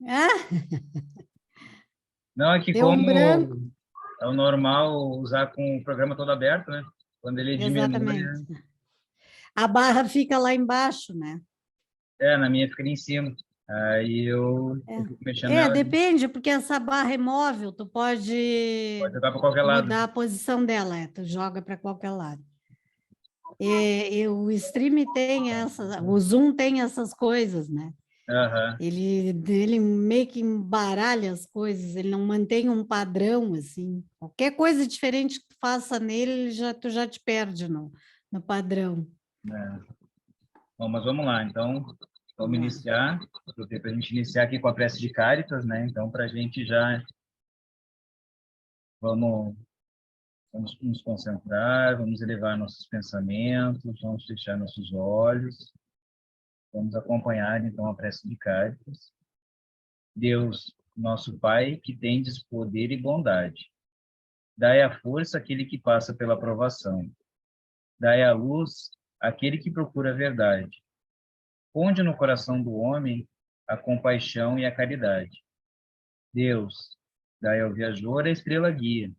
Ah, Não, é que deu um branco. como é o normal usar com o programa todo aberto, né? Quando ele diminui, Exatamente. A barra fica lá embaixo, né? na minha fica ali em cima. Aí eu fico mexendo É, nela, depende, porque essa barra é móvel, tu pode pode jogar para qualquer lado. mudar a posição dela, tu joga para qualquer lado. E o Stream tem essas, o Zoom tem essas coisas, né? Aham, Ele meio que embaralha as coisas, ele não mantém um padrão assim. Qualquer coisa diferente que tu faça nele, tu já te perde no padrão. né? Bom, mas vamos lá, então, vamos Vamos lá. iniciar. Para a gente iniciar aqui com a prece de Cáritas, né? Então, para a gente já, vamos, vamos nos concentrar, vamos elevar nossos pensamentos, vamos fechar nossos olhos, vamos acompanhar, então, a prece de Cáritas. Deus, nosso Pai, que tendes poder e bondade, dai a força àquele que passa pela provação, dai a luz àquele que procura a verdade. Ponde no coração do homem a compaixão e a caridade. Deus, dai ao viajor a estrela guia,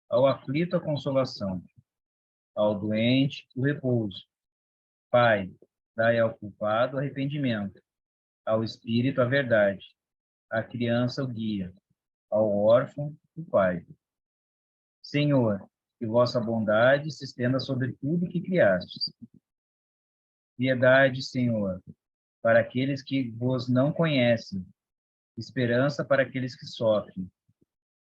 ao aflito a consolação, ao doente o repouso. Pai, dai ao culpado arrependimento, ao espírito a verdade, à criança o guia, ao órfão o pai. Senhor, que vossa bondade se estenda sobre tudo que criastes. Piedade, Senhor, para aqueles que vos não conhecem, esperança para aqueles que sofrem.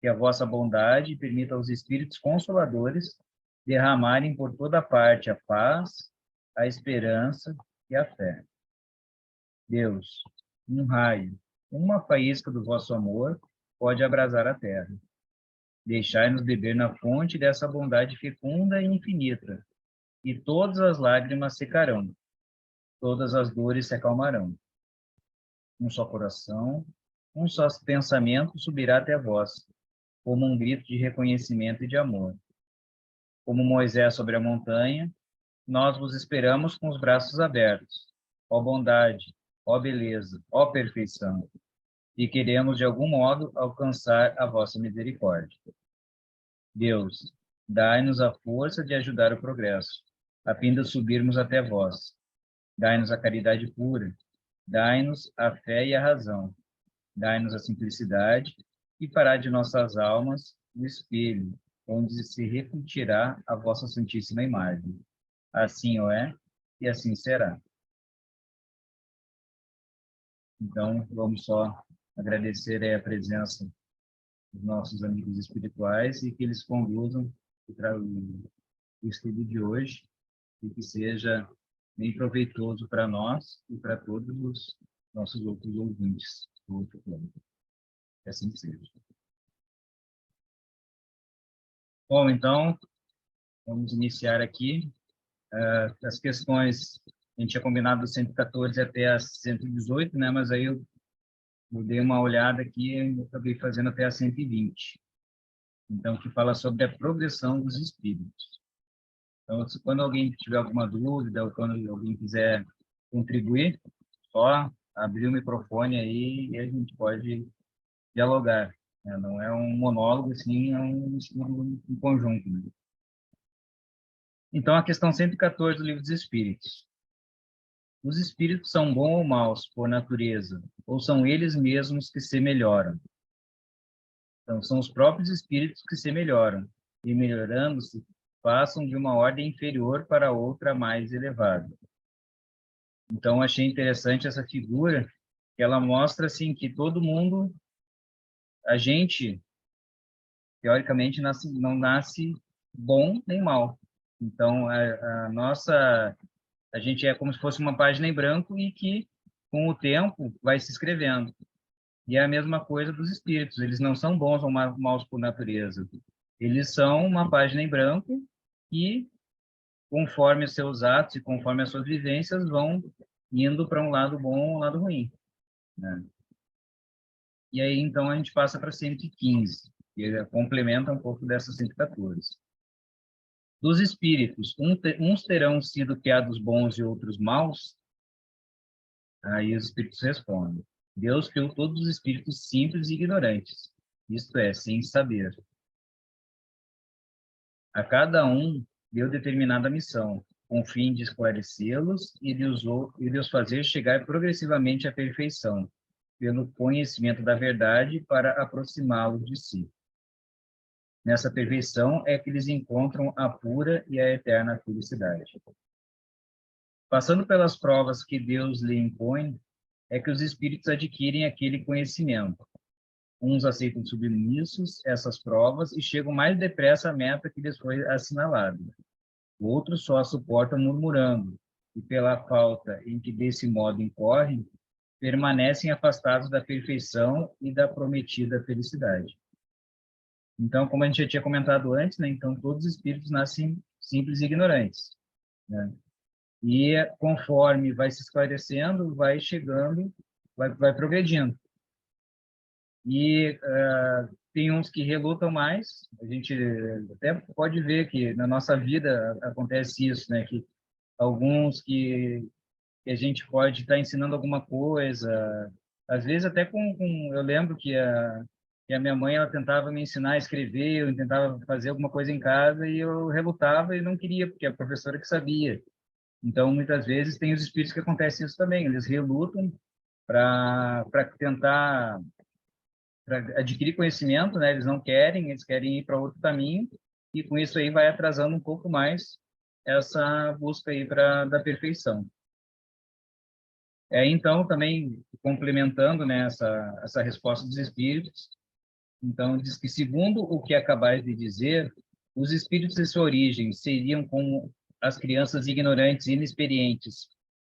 Que a vossa bondade permita aos espíritos consoladores derramarem por toda parte a paz, a esperança e a fé. Deus, um raio, uma faísca do vosso amor pode abrasar a terra. Deixai-nos beber na fonte dessa bondade fecunda e infinita, e todas as lágrimas secarão, todas as dores se acalmarão. Um só coração, um só pensamento subirá até vós, como um grito de reconhecimento e de amor. Como Moisés sobre a montanha, nós vos esperamos com os braços abertos. Ó bondade, ó beleza, ó perfeição, e queremos de algum modo alcançar a vossa misericórdia. Deus, dai-nos a força de ajudar o progresso, a fim de subirmos até vós. Dai-nos a caridade pura, dai-nos a fé e a razão, dai-nos a simplicidade e fará de nossas almas o espelho, onde se refletirá a vossa santíssima imagem. Assim o é e assim será. Então, vamos só agradecer a presença dos nossos amigos espirituais e que eles conduzam o estudo de hoje e que seja bem proveitoso para nós e para todos os nossos outros ouvintes do outro plano. Que assim seja. Bom, então, vamos iniciar aqui. As questões, a gente tinha combinado do 114 até a 118, né? Mas aí eu dei uma olhada aqui e acabei fazendo até a 120. Então, que fala sobre a progressão dos espíritos. Então, quando alguém tiver alguma dúvida ou quando alguém quiser contribuir, só abrir o microfone aí e a gente pode dialogar, né? Não é um monólogo, assim, é um estudo em conjunto, né? Então, a questão 114 do Livro dos Espíritos. Os espíritos são bons ou maus por natureza, ou são eles mesmos que se melhoram? Então, são os próprios espíritos que se melhoram, e melhorando-se, passam de uma ordem inferior para outra mais elevada. Então, achei interessante essa figura, que ela mostra, assim, que todo mundo, a gente, teoricamente, não nasce bom nem mal. Então, a gente é como se fosse uma página em branco e que, com o tempo, vai se escrevendo. E é a mesma coisa dos espíritos, eles não são bons ou maus por natureza. Eles são uma página em branco e, conforme os seus atos e conforme as suas vivências, vão indo para um lado bom ou um lado ruim, né? E aí, então, a gente passa para 115, que complementa um pouco dessa 114. Dos espíritos, uns terão sido criados bons e outros maus? Aí os espíritos respondem. Deus criou todos os espíritos simples e ignorantes, isto é, sem saber. A cada um deu determinada missão, com o fim de esclarecê-los e de os fazer chegar progressivamente à perfeição, pelo conhecimento da verdade para aproximá-los de si. Nessa perfeição é que eles encontram a pura e a eterna felicidade. Passando pelas provas que Deus lhe impõe, é que os espíritos adquirem aquele conhecimento. Uns aceitam submissos essas provas e chegam mais depressa à meta que lhes foi assinalada. Outros só a suportam murmurando, e pela falta em que desse modo incorrem, permanecem afastados da perfeição e da prometida felicidade. Então, como a gente já tinha comentado antes, né, então todos os espíritos nascem simples e ignorantes, né? E conforme vai se esclarecendo, vai chegando, vai progredindo. E tem uns que relutam mais, a gente até pode ver que na nossa vida acontece isso, né? Que alguns que a gente pode estar ensinando alguma coisa, às vezes até eu lembro que a minha mãe, ela tentava me ensinar a escrever, eu tentava fazer alguma coisa em casa e eu relutava e não queria, porque a professora que sabia. Então, muitas vezes, tem os espíritos que acontece isso também, eles relutam para tentar para adquirir conhecimento, né? Eles não querem, eles querem ir para outro caminho, e com isso aí vai atrasando um pouco mais essa busca aí da perfeição. Então, também complementando, né, essa resposta dos espíritos, então diz que, segundo o que acabais de dizer, os espíritos de sua origem seriam como as crianças ignorantes e inexperientes,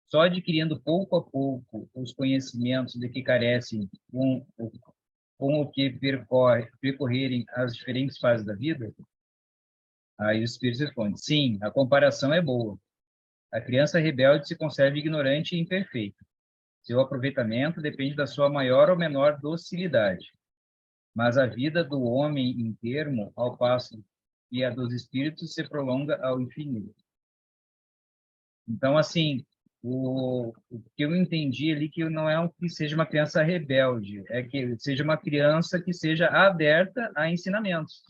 só adquirindo pouco a pouco os conhecimentos de que carecem com o que percorrerem as diferentes fases da vida? Aí os espíritos respondem, sim, a comparação é boa. A criança rebelde se conserva ignorante e imperfeita. Seu aproveitamento depende da sua maior ou menor docilidade. Mas a vida do homem em termo, ao passo que a dos espíritos se prolonga ao infinito. Então, assim, o que eu entendi ali que não é que seja uma criança rebelde, é que seja uma criança que seja aberta a ensinamentos.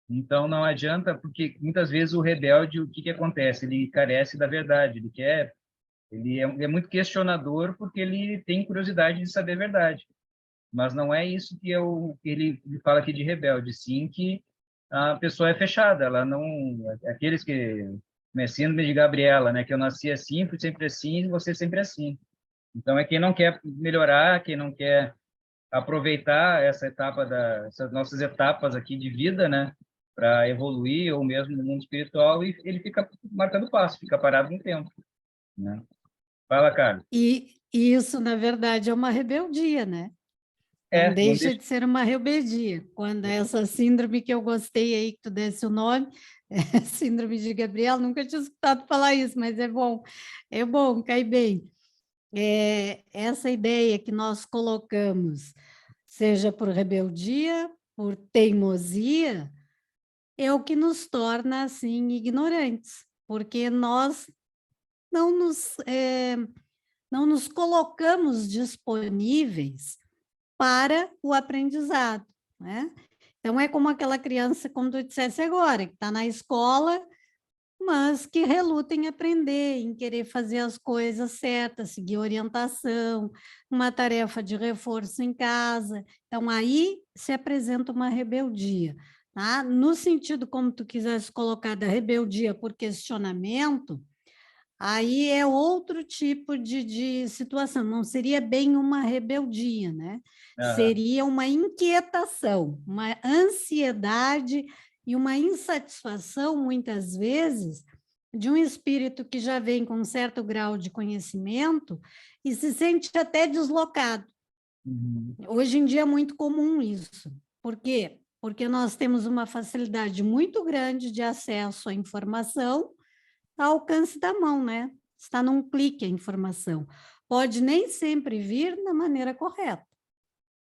Então, não adianta, porque muitas vezes o rebelde, o que acontece? Ele carece da verdade, ele é muito questionador porque ele tem curiosidade de saber a verdade. Mas não é isso que ele fala aqui de rebelde, sim que a pessoa é fechada, ela não... Aqueles que... Síndrome de Gabriela, né? Que eu nasci assim, fui sempre assim, e você sempre assim. Então, é quem não quer melhorar, quem não quer aproveitar essas nossas etapas aqui de vida, né? Para evoluir, ou mesmo no mundo espiritual, e ele fica marcando passo, fica parado no tempo, né? Fala, Carlos. E isso, na verdade, é uma rebeldia, né? Não Não deixa deixa... de ser uma rebeldia. Quando essa síndrome que eu gostei aí, que tu desse o nome, síndrome de Gabriel, nunca tinha escutado falar isso, mas é bom, cai bem. Essa ideia que nós colocamos, seja por rebeldia, por teimosia, é o que nos torna, assim, ignorantes, porque nós não não nos colocamos disponíveis para o aprendizado, né? Então, é como aquela criança, como tu dissesse agora, que está na escola, mas que reluta em aprender, em querer fazer as coisas certas, seguir orientação, uma tarefa de reforço em casa. Então, aí se apresenta uma rebeldia, tá? No sentido como tu quisesse colocar da rebeldia por questionamento, aí é outro tipo de situação, não seria bem uma rebeldia, né? Aham. Seria uma inquietação, uma ansiedade e uma insatisfação, muitas vezes, de um espírito que já vem com um certo grau de conhecimento e se sente até deslocado. Uhum. Hoje em dia é muito comum isso. Por quê? Porque nós temos uma facilidade muito grande de acesso à informação ao alcance da mão, né? Está num clique a informação. Pode nem sempre vir da maneira correta,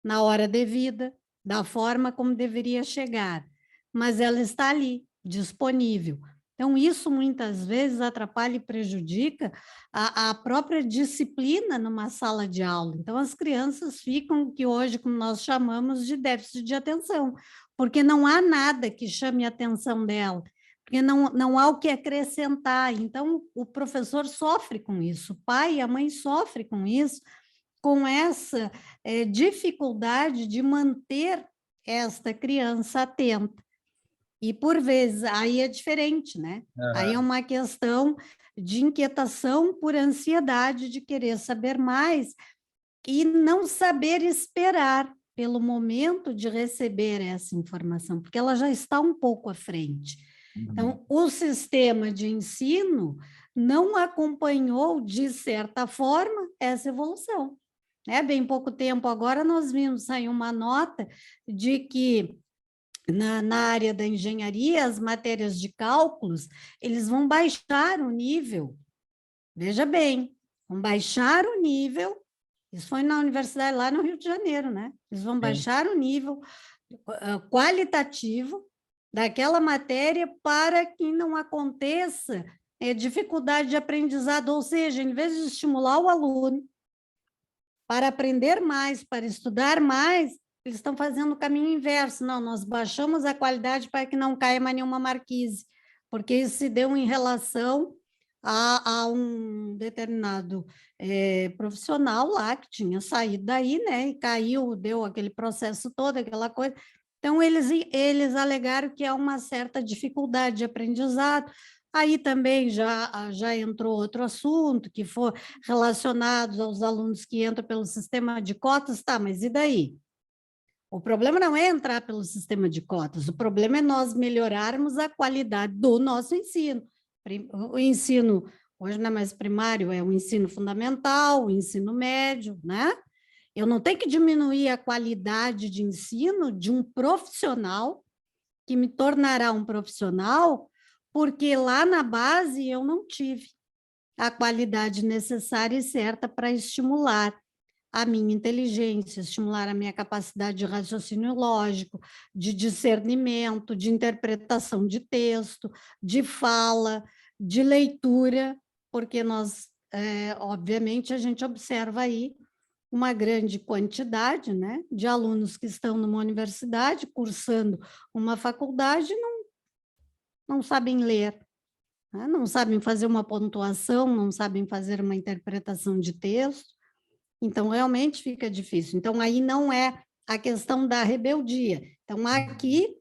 na hora devida, da forma como deveria chegar, mas ela está ali, disponível. Então, isso muitas vezes atrapalha e prejudica a própria disciplina numa sala de aula. Então, as crianças ficam, que hoje, como nós chamamos, de déficit de atenção, porque não há nada que chame a atenção dela, porque não há o que acrescentar. Então, o professor sofre com isso, o pai e a mãe sofrem com isso, com essa dificuldade de manter esta criança atenta. E, por vezes, aí é diferente, né? Aí é uma questão de inquietação por ansiedade de querer saber mais e não saber esperar pelo momento de receber essa informação, porque ela já está um pouco à frente. Então, o sistema de ensino não acompanhou, de certa forma, essa evolução. Bem pouco tempo agora, nós vimos sair uma nota de que na área da engenharia, as matérias de cálculos, eles vão baixar o nível. Veja bem, vão baixar o nível. Isso foi na universidade lá no Rio de Janeiro, né? Eles vão baixar o nível qualitativo daquela matéria para que não aconteça dificuldade de aprendizado, ou seja, em vez de estimular o aluno para aprender mais, para estudar mais, eles estão fazendo o caminho inverso. Não, nós baixamos a qualidade para que não caia mais nenhuma marquise, porque isso se deu em relação a um determinado profissional lá que tinha saído daí, né, e caiu, deu aquele processo todo, aquela coisa. Então, eles alegaram que há uma certa dificuldade de aprendizado. Aí também já entrou outro assunto, que for relacionado aos alunos que entram pelo sistema de cotas, tá, mas e daí? O problema não é entrar pelo sistema de cotas, o problema é nós melhorarmos a qualidade do nosso ensino. O ensino, hoje não é mais primário, é o ensino fundamental, o ensino médio, né? Eu não tenho que diminuir a qualidade de ensino de um profissional que me tornará um profissional, porque lá na base eu não tive a qualidade necessária e certa para estimular a minha inteligência, estimular a minha capacidade de raciocínio lógico, de discernimento, de interpretação de texto, de fala, de leitura, porque nós, obviamente, a gente observa aí uma grande quantidade, né, de alunos que estão numa universidade, cursando uma faculdade, não sabem ler, né, não sabem fazer uma pontuação, não sabem fazer uma interpretação de texto. Então, realmente fica difícil. Então, aí não é a questão da rebeldia. Então, aqui,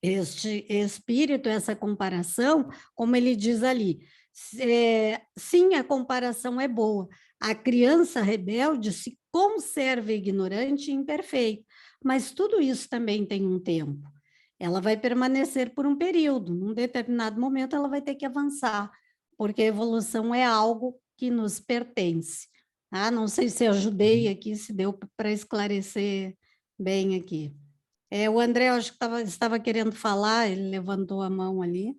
este espírito, essa comparação, como ele diz ali, sim, a comparação é boa. A criança rebelde se conserva ignorante e imperfeita, mas tudo isso também tem um tempo. Ela vai permanecer por um período, num determinado momento ela vai ter que avançar, porque a evolução é algo que nos pertence. Não sei se ajudei aqui, se deu para esclarecer bem aqui. O André, acho que estava querendo falar, ele levantou a mão ali.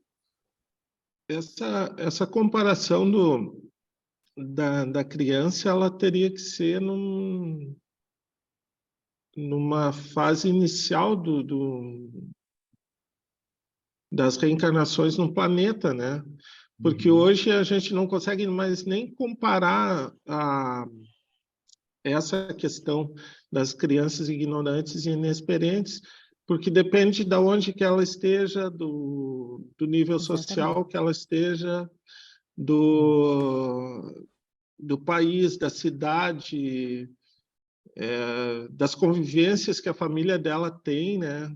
Essa comparação da criança, ela teria que ser numa fase inicial das reencarnações no planeta, né? Porque hoje a gente não consegue mais nem comparar essa questão das crianças ignorantes e inexperientes, porque depende de onde que ela esteja, do nível social que ela esteja, do país, da cidade, das convivências que a família dela tem, né?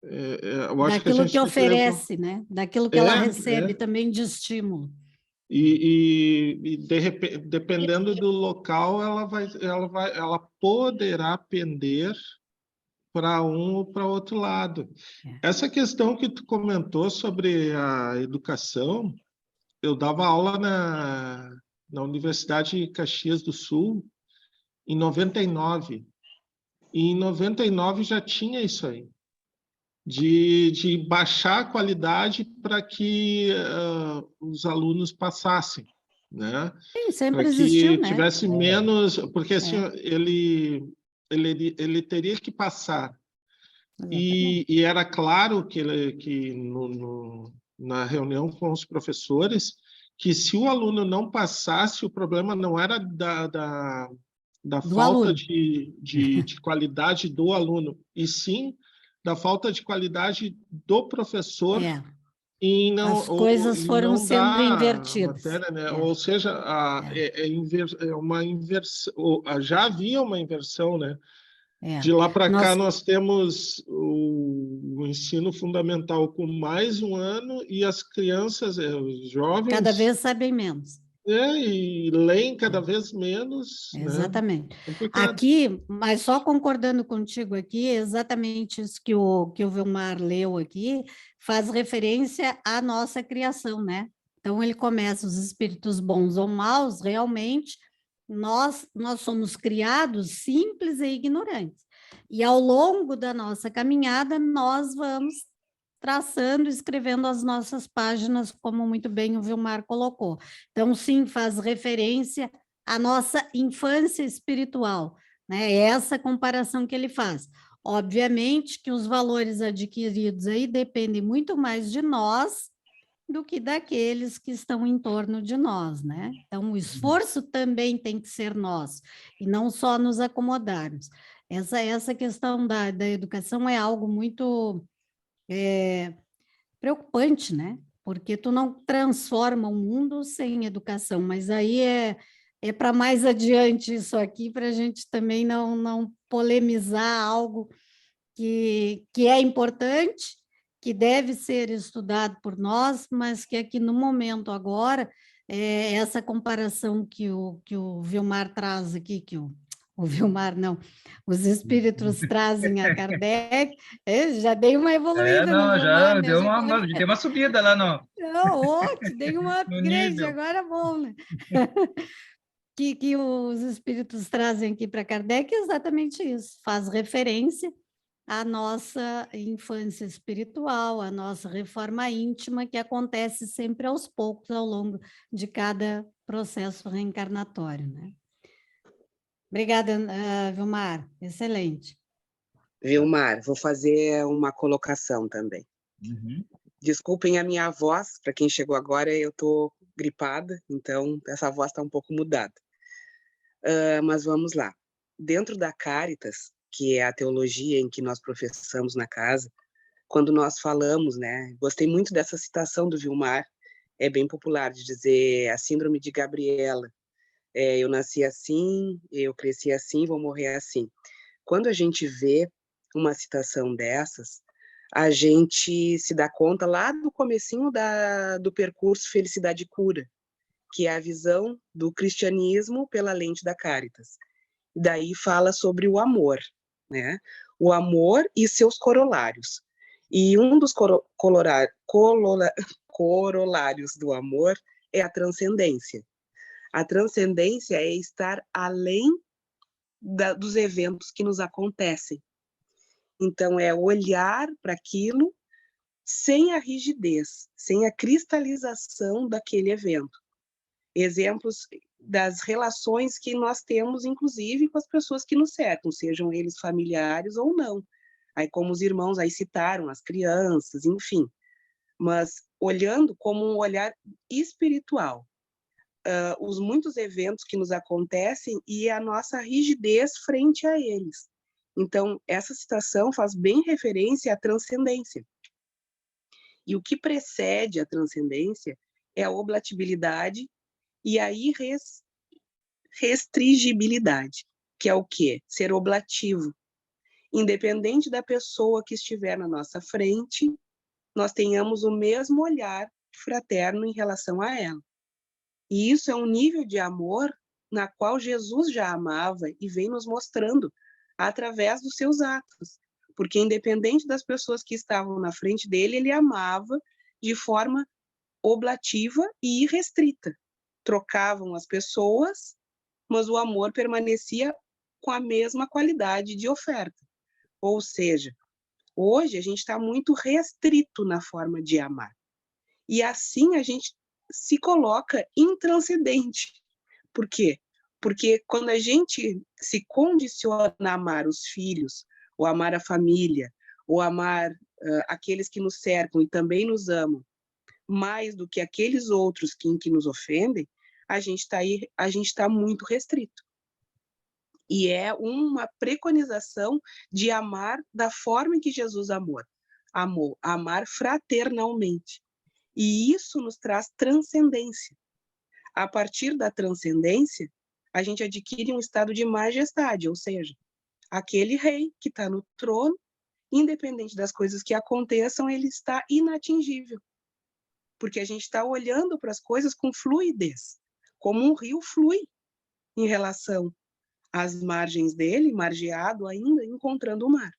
Eu acho daquilo que oferece, levar... né? Daquilo que ela recebe também de estímulo. E dependendo do local, ela poderá pender para um ou para outro lado. Essa questão que tu comentou sobre a educação, eu dava aula na Universidade de Caxias do Sul em 99. E em 99 já tinha isso aí, de baixar a qualidade para que os alunos passassem, né? Sim, sempre Para existiu, que né? tivesse menos, porque assim ele teria que passar. E era claro que na reunião com os professores, que se o aluno não passasse, o problema não era da Do falta aluno. de qualidade do aluno, e sim da falta de qualidade do professor É, não, as coisas em foram não sendo dar a invertidas. matéria, né? É, Ou seja, é, é uma inversão, já havia uma inversão, né? é. De lá para cá, Nós nós temos o ensino fundamental com mais um ano e as crianças, os cada jovens, vez sabem menos. e leem cada É. vez menos, né? Exatamente. Complicado. Aqui, mas só concordando contigo aqui, exatamente isso que o Vilmar leu aqui, faz referência à nossa criação, né? Então, ele começa, os espíritos bons ou maus, realmente, nós somos criados simples e ignorantes. E ao longo da nossa caminhada, nós vamos traçando, escrevendo as nossas páginas, como muito bem o Vilmar colocou. Então, sim, faz referência a nossa infância espiritual, né? É essa comparação que ele faz. Obviamente que os valores adquiridos aí dependem muito mais de nós do que daqueles que estão em torno de nós, né? Então, o esforço também tem que ser nosso, e não só nos acomodarmos. Essa questão da educação é algo muito preocupante, né? Porque tu não transforma o mundo sem educação, mas aí é para mais adiante isso aqui, para a gente também não polemizar algo que é importante, que deve ser estudado por nós, mas que aqui no momento agora, essa comparação que o Vilmar traz aqui, o Vilmar não, os espíritos trazem a Kardec, já dei uma evoluída no Não, Vilmar, já né? deu Já deu uma subida lá não, ótimo, dei um no upgrade, nível. agora é bom, né? Que os espíritos trazem aqui para Kardec é exatamente isso, faz referência à nossa infância espiritual, à nossa reforma íntima, que acontece sempre aos poucos ao longo de cada processo reencarnatório, né? Obrigada, Vilmar, excelente. Vilmar, vou fazer uma colocação também. Uhum. Desculpem a minha voz, para quem chegou agora, eu estou gripada, então essa voz está um pouco mudada. Mas vamos lá. Dentro da Caritas, que é a teologia em que nós professamos na casa, quando nós falamos, né? Gostei muito dessa citação do Vilmar, é bem popular, de dizer a síndrome de Gabriela. Eu nasci assim, eu cresci assim, vou morrer assim. Quando a gente vê uma citação dessas, a gente se dá conta lá do comecinho do percurso Felicidade e Cura, que é a visão do cristianismo pela lente da Caritas. Daí fala sobre o amor, né? O amor e seus corolários. E um dos corolários do amor é a transcendência. A transcendência é estar além dos eventos que nos acontecem. Então, é olhar para aquilo sem a rigidez, sem a cristalização daquele evento. Exemplos das relações que nós temos, inclusive, com as pessoas que nos cercam, sejam eles familiares ou não. Aí, como os irmãos aí citaram, as crianças, enfim. Mas olhando como um olhar espiritual. Os muitos eventos que nos acontecem e a nossa rigidez frente a eles. Então, essa citação faz bem referência à transcendência. E o que precede a transcendência é a oblatibilidade e a irrestrigibilidade, que é o quê? Ser oblativo. Independente da pessoa que estiver na nossa frente, nós tenhamos o mesmo olhar fraterno em relação a ela. E isso é um nível de amor na qual Jesus já amava e vem nos mostrando através dos seus atos. Porque independente das pessoas que estavam na frente dele, ele amava de forma oblativa e irrestrita. Trocavam as pessoas, mas o amor permanecia com a mesma qualidade de oferta. Ou seja, hoje a gente está muito restrito na forma de amar. E assim a gente se coloca intranscendente. Por quê? Porque quando a gente se condiciona a amar os filhos, ou amar a família, ou amar aqueles que nos cercam e também nos amam, mais do que aqueles outros que nos ofendem, a gente está muito restrito. E é uma preconização de amar da forma em que Jesus amou, amar fraternalmente. E isso nos traz transcendência. A partir da transcendência, a gente adquire um estado de majestade, ou seja, aquele rei que está no trono, independente das coisas que aconteçam, ele está inatingível. Porque a gente está olhando para as coisas com fluidez, como um rio flui em relação às margens dele, margeado ainda, encontrando o mar.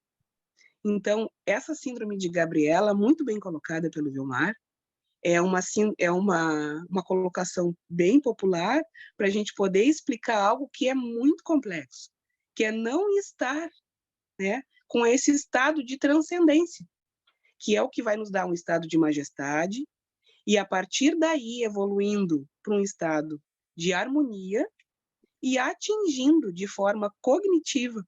Então, essa síndrome de Gabriela, muito bem colocada pelo Vilmar, é uma colocação bem popular para a gente poder explicar algo que é muito complexo, que é não estar, né, com esse estado de transcendência, que é o que vai nos dar um estado de majestade, e a partir daí evoluindo para um estado de harmonia e atingindo de forma cognitiva,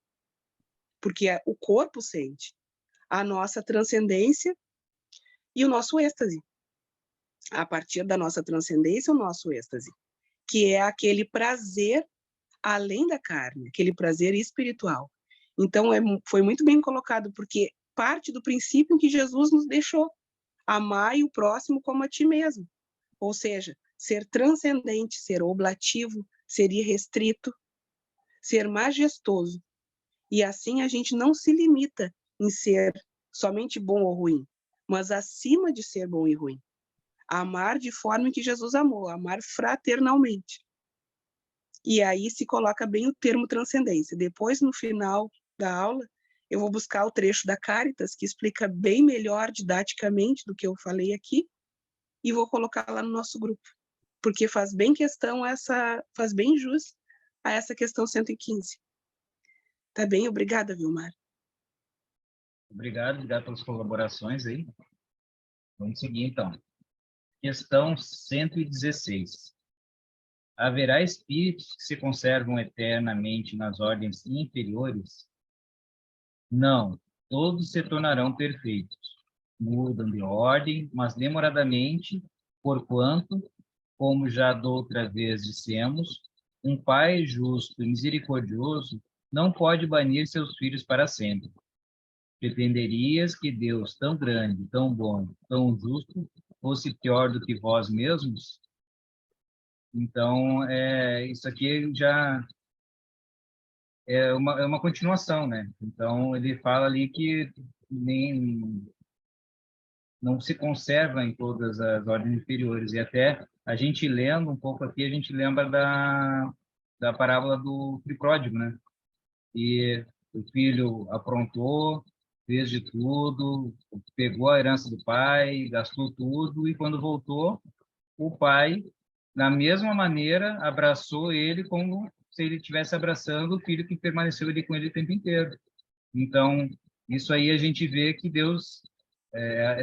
porque o corpo sente, a nossa transcendência e o nosso êxtase. A partir da nossa transcendência, o nosso êxtase, que é aquele prazer além da carne, aquele prazer espiritual. Então, foi muito bem colocado, porque parte do princípio que Jesus nos deixou, amai o próximo como a ti mesmo. Ou seja, ser transcendente, ser oblativo, ser irrestrito, ser majestoso. E assim a gente não se limita em ser somente bom ou ruim, mas acima de ser bom e ruim. Amar de forma que Jesus amou, amar fraternalmente. E aí se coloca bem o termo transcendência. Depois, no final da aula, eu vou buscar o trecho da Cáritas, que explica bem melhor didaticamente do que eu falei aqui, e vou colocar lá no nosso grupo, porque faz bem jus a essa questão 115. Tá bem? Obrigada, Vilmar. Obrigado pelas colaborações aí. Vamos seguir, então. Questão 116. Haverá espíritos que se conservam eternamente nas ordens inferiores? Não, todos se tornarão perfeitos. Mudam de ordem, mas demoradamente, porquanto, como já doutra vez dissemos, um pai justo e misericordioso não pode banir seus filhos para sempre. Pretenderias que Deus, tão grande, tão bom, tão justo, fosse pior do que vós mesmos? Então, isso aqui já é uma continuação, né? Então, ele fala ali que não se conserva em todas as ordens inferiores. E até a gente lendo um pouco aqui, a gente lembra da parábola do filho pródigo, né? E o filho aprontou, fez de tudo, pegou a herança do pai, gastou tudo, e quando voltou, o pai, da mesma maneira, abraçou ele como se ele estivesse abraçando o filho que permaneceu ali com ele o tempo inteiro. Então, isso aí a gente vê que Deus,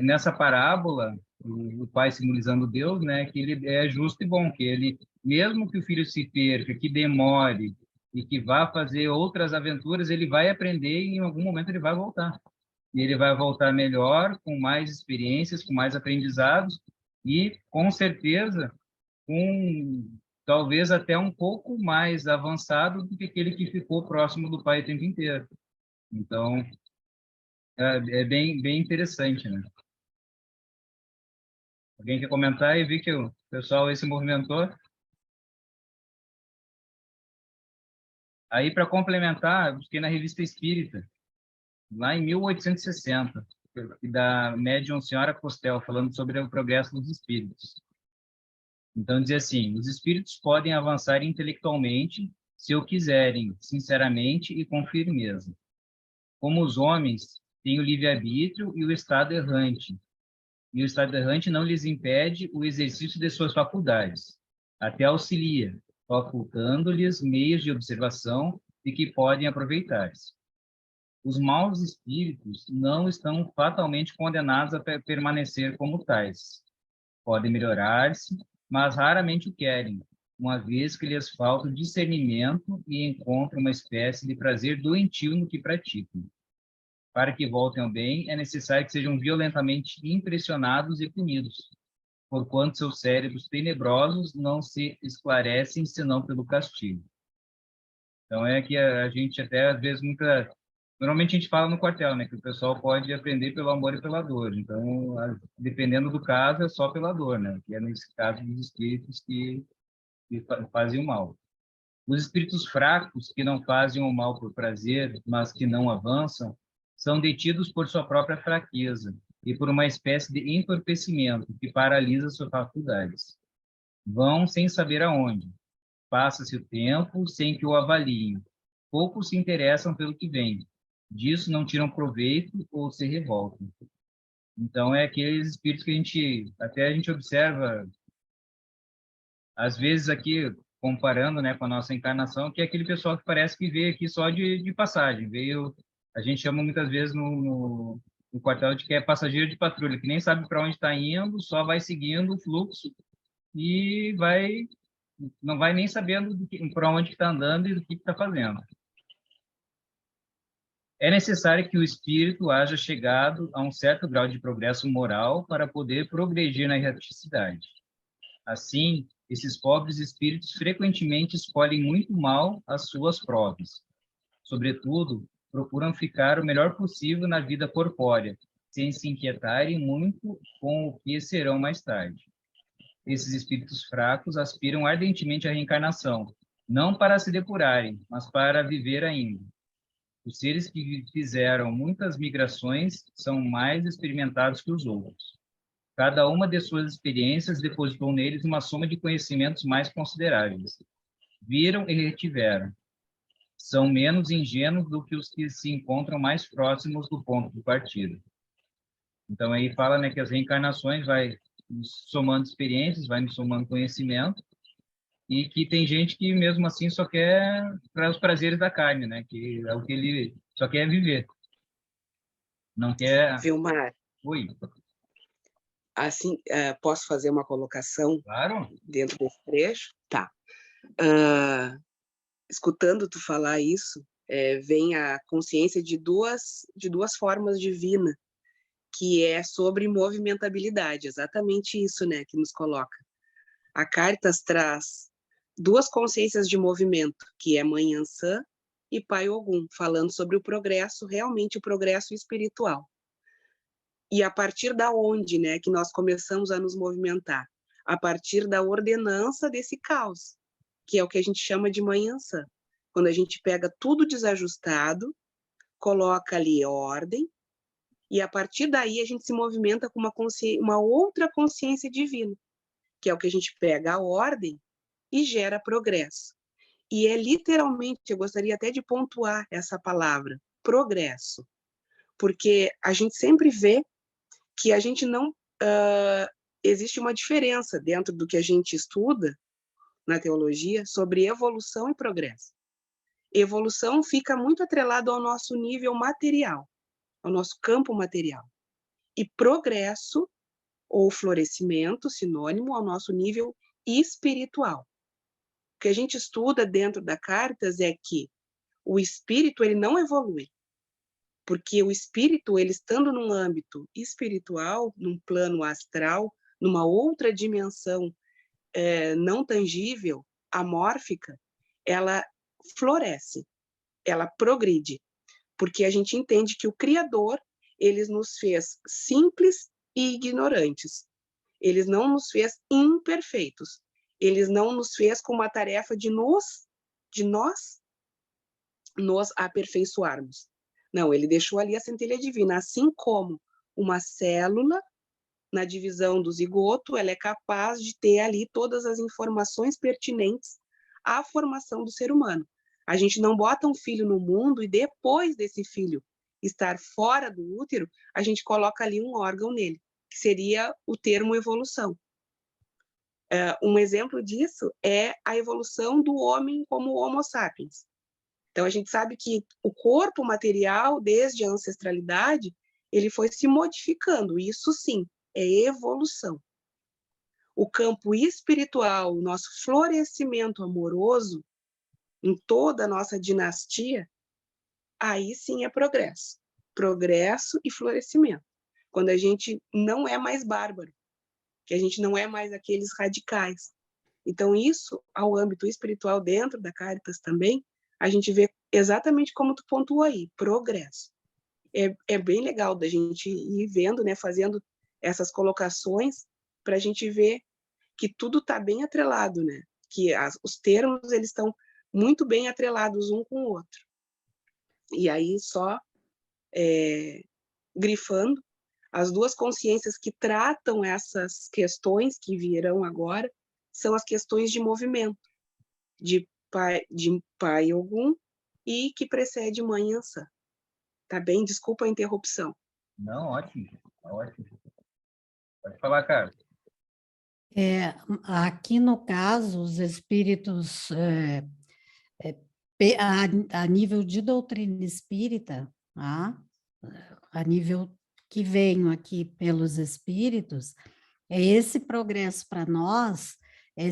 nessa parábola, o pai simbolizando Deus, né, que ele é justo e bom, que ele, mesmo que o filho se perca, que demore e que vá fazer outras aventuras, ele vai aprender e em algum momento ele vai voltar. E ele vai voltar melhor, com mais experiências, com mais aprendizados e, com certeza, talvez até um pouco mais avançado do que aquele que ficou próximo do pai o tempo inteiro. Então, é bem interessante, né? Alguém quer comentar? Eu vi que o pessoal aí se movimentou. Aí, para complementar, eu busquei na Revista Espírita, lá em 1860, da médium Senhora Costel, falando sobre o progresso dos espíritos. Então, dizia assim: os espíritos podem avançar intelectualmente se o quiserem, sinceramente e com firmeza. Como os homens têm o livre-arbítrio e o estado errante, e o estado errante não lhes impede o exercício de suas faculdades, até auxilia, facultando-lhes meios de observação e que podem aproveitar-se. Os maus espíritos não estão fatalmente condenados a permanecer como tais. Podem melhorar-se, mas raramente o querem, uma vez que lhes falta o discernimento e encontram uma espécie de prazer doentio no que praticam. Para que voltem ao bem, é necessário que sejam violentamente impressionados e punidos. porquanto seus cérebros tenebrosos não se esclarecem senão pelo castigo. Então é que a gente até, às vezes, normalmente a gente fala no quartel, né, que o pessoal pode aprender pelo amor e pela dor. Então, dependendo do caso, é só pela dor, né, que é nesse caso dos espíritos que fazem o mal. Os espíritos fracos, que não fazem o mal por prazer, mas que não avançam, são detidos por sua própria fraqueza e por uma espécie de entorpecimento que paralisa suas faculdades. Vão sem saber aonde. Passa-se o tempo sem que o avaliem. Poucos se interessam pelo que vem. Disso não tiram proveito ou se revoltam. Então, é aqueles espíritos que a gente observa, às vezes aqui, comparando, né, com a nossa encarnação, que é aquele pessoal que parece que veio aqui só de passagem. A gente chama muitas vezes no quartel de que é passageiro de patrulha, que nem sabe para onde está indo, só vai seguindo o fluxo e não vai nem sabendo para onde está andando e do que está fazendo. É necessário que o espírito haja chegado a um certo grau de progresso moral para poder progredir na erraticidade. Assim, esses pobres espíritos frequentemente escolhem muito mal as suas provas. Sobretudo, procuram ficar o melhor possível na vida corpórea, sem se inquietarem muito com o que serão mais tarde. Esses espíritos fracos aspiram ardentemente à reencarnação, não para se depurarem, mas para viver ainda. Os seres que fizeram muitas migrações são mais experimentados que os outros. Cada uma de suas experiências depositou neles uma soma de conhecimentos mais consideráveis. Viram e retiveram. São menos ingênuos do que os que se encontram mais próximos do ponto de partida. Então, aí fala, né, que as reencarnações vai somando experiências, vai somando conhecimento, e que tem gente que, mesmo assim, só quer para os prazeres da carne, né, que é o que ele só quer viver. Não quer... Vilmar, Oi. assim, posso fazer uma colocação Claro. dentro desse trecho? Tá. Escutando tu falar isso, vem a consciência de duas formas divinas, que é sobre movimentabilidade, exatamente isso, né, que nos coloca. A Caritas traz duas consciências de movimento, que é Mãe Ansã e Pai Ogum, falando sobre o progresso, realmente o progresso espiritual. E a partir da onde, né, que nós começamos a nos movimentar? A partir da ordenança desse caos, que é o que a gente chama de Mãe Ansã. Quando a gente pega tudo desajustado, coloca ali ordem, e a partir daí a gente se movimenta com uma outra consciência divina, que é o que a gente pega a ordem e gera progresso. E é literalmente, eu gostaria até de pontuar essa palavra, progresso, porque a gente sempre vê que a gente não... existe uma diferença dentro do que a gente estuda na teologia sobre evolução e progresso. Evolução fica muito atrelado ao nosso nível material, ao nosso campo material. E progresso, ou florescimento, sinônimo ao nosso nível espiritual. O que a gente estuda dentro da Caritas é que o espírito ele não evolui, porque o espírito, ele estando num âmbito espiritual, num plano astral, numa outra dimensão não tangível, amórfica, ela floresce, ela progride, porque a gente entende que o Criador, ele nos fez simples e ignorantes. Ele não nos fez imperfeitos. Ele não nos fez com uma tarefa de nós nos aperfeiçoarmos. Não, ele deixou ali a centelha divina, assim como uma célula na divisão do zigoto, ela é capaz de ter ali todas as informações pertinentes à formação do ser humano. A gente não bota um filho no mundo e depois desse filho estar fora do útero, a gente coloca ali um órgão nele, que seria o termo evolução. Um exemplo disso é a evolução do homem como Homo sapiens. Então, a gente sabe que o corpo material, desde a ancestralidade, ele foi se modificando. Isso, sim, é evolução. O campo espiritual, o nosso florescimento amoroso, em toda a nossa dinastia, aí sim é progresso. Progresso e florescimento. Quando a gente não é mais bárbaro. que a gente não é mais aqueles radicais. Então, isso, ao âmbito espiritual dentro da Caritas também, a gente vê exatamente como tu pontuou aí, progresso. É bem legal da gente ir vendo, né, fazendo essas colocações, para a gente ver que tudo está bem atrelado, né? Que os termos eles estão muito bem atrelados um com o outro. E aí, só grifando, as duas consciências que tratam essas questões que virão agora são as questões de movimento, de pai Ogum e que precede Mãe Ansã. Tá bem? Desculpa a interrupção. Não, ótimo. Ótimo. Pode falar, cara. Aqui no caso, os espíritos, a nível de doutrina espírita, tá? A nível que venho aqui pelos espíritos, esse progresso para nós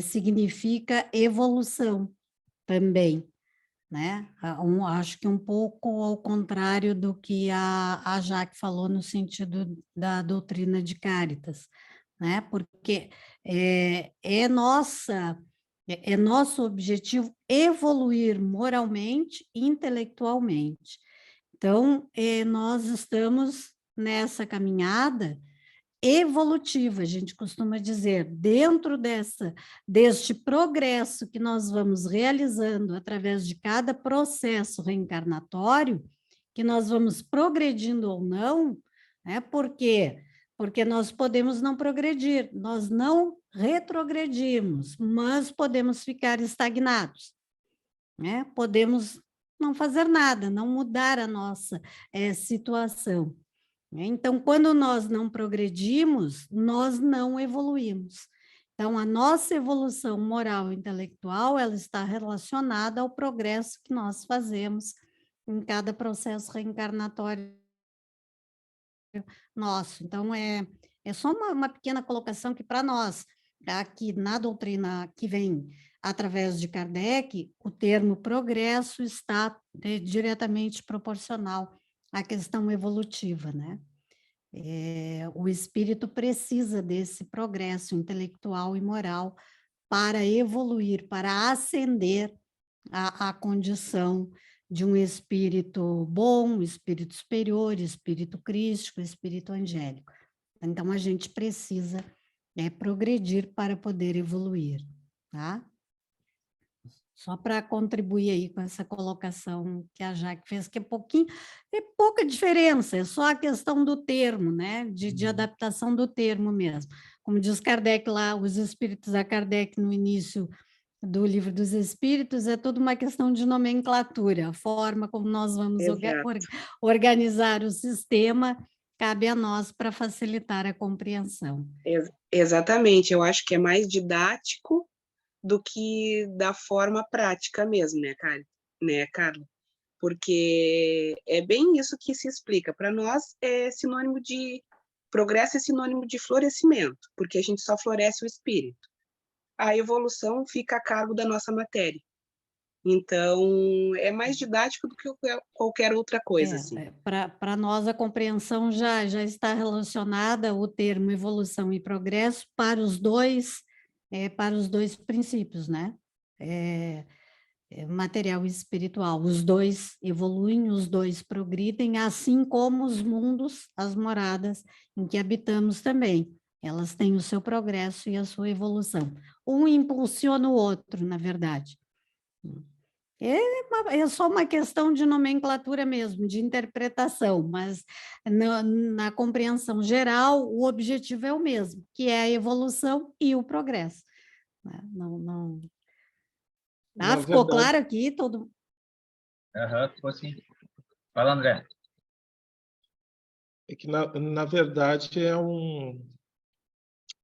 significa evolução também, né? Acho que um pouco ao contrário do que a Jaque falou no sentido da doutrina de Caritas, né? Porque é nosso objetivo evoluir moralmente e intelectualmente. Então, nós estamos nessa caminhada evolutiva, a gente costuma dizer, dentro deste progresso que nós vamos realizando através de cada processo reencarnatório, que nós vamos progredindo ou não, né? Por quê? Porque nós podemos não progredir, nós não retrogredimos, mas podemos ficar estagnados, né? Podemos não fazer nada, não mudar a nossa situação. Então, quando nós não progredimos, nós não evoluímos. Então, a nossa evolução moral e intelectual, ela está relacionada ao progresso que nós fazemos em cada processo reencarnatório nosso. Então, é só uma pequena colocação que, para nós, aqui na doutrina que vem através de Kardec, o termo progresso está diretamente proporcional à questão evolutiva, né? O espírito precisa desse progresso intelectual e moral para evoluir, para ascender à condição de um espírito bom, espírito superior, espírito crístico, espírito angélico. Então, a gente precisa progredir para poder evoluir, tá? Só para contribuir aí com essa colocação que a Jaque fez, que é pouca diferença, é só a questão do termo, né? De adaptação do termo mesmo. Como diz Kardec lá, os espíritos a Kardec no início do Livro dos Espíritos, é tudo uma questão de nomenclatura, a forma como nós vamos organizar o sistema, cabe a nós para facilitar a compreensão. Exatamente, eu acho que é mais didático do que da forma prática mesmo, né, Carla? Porque é bem isso que se explica. Para nós, progresso é sinônimo de florescimento, porque a gente só floresce o espírito. A evolução fica a cargo da nossa matéria. Então, é mais didático do que qualquer outra coisa. Assim. Para nós, a compreensão já está relacionada ao termo evolução e progresso para os dois princípios, né? Material e espiritual. Os dois evoluem, os dois progridem, assim como os mundos, as moradas em que habitamos também. Elas têm o seu progresso e a no Um impulsiona o outro, na verdade. É só uma questão de nomenclatura mesmo, de interpretação, mas na compreensão geral, o objetivo é o mesmo, que é a evolução e o progresso. Não... Ah, ficou verdade, claro aqui? Todo... Ficou assim. Fala, André. é que, na verdade,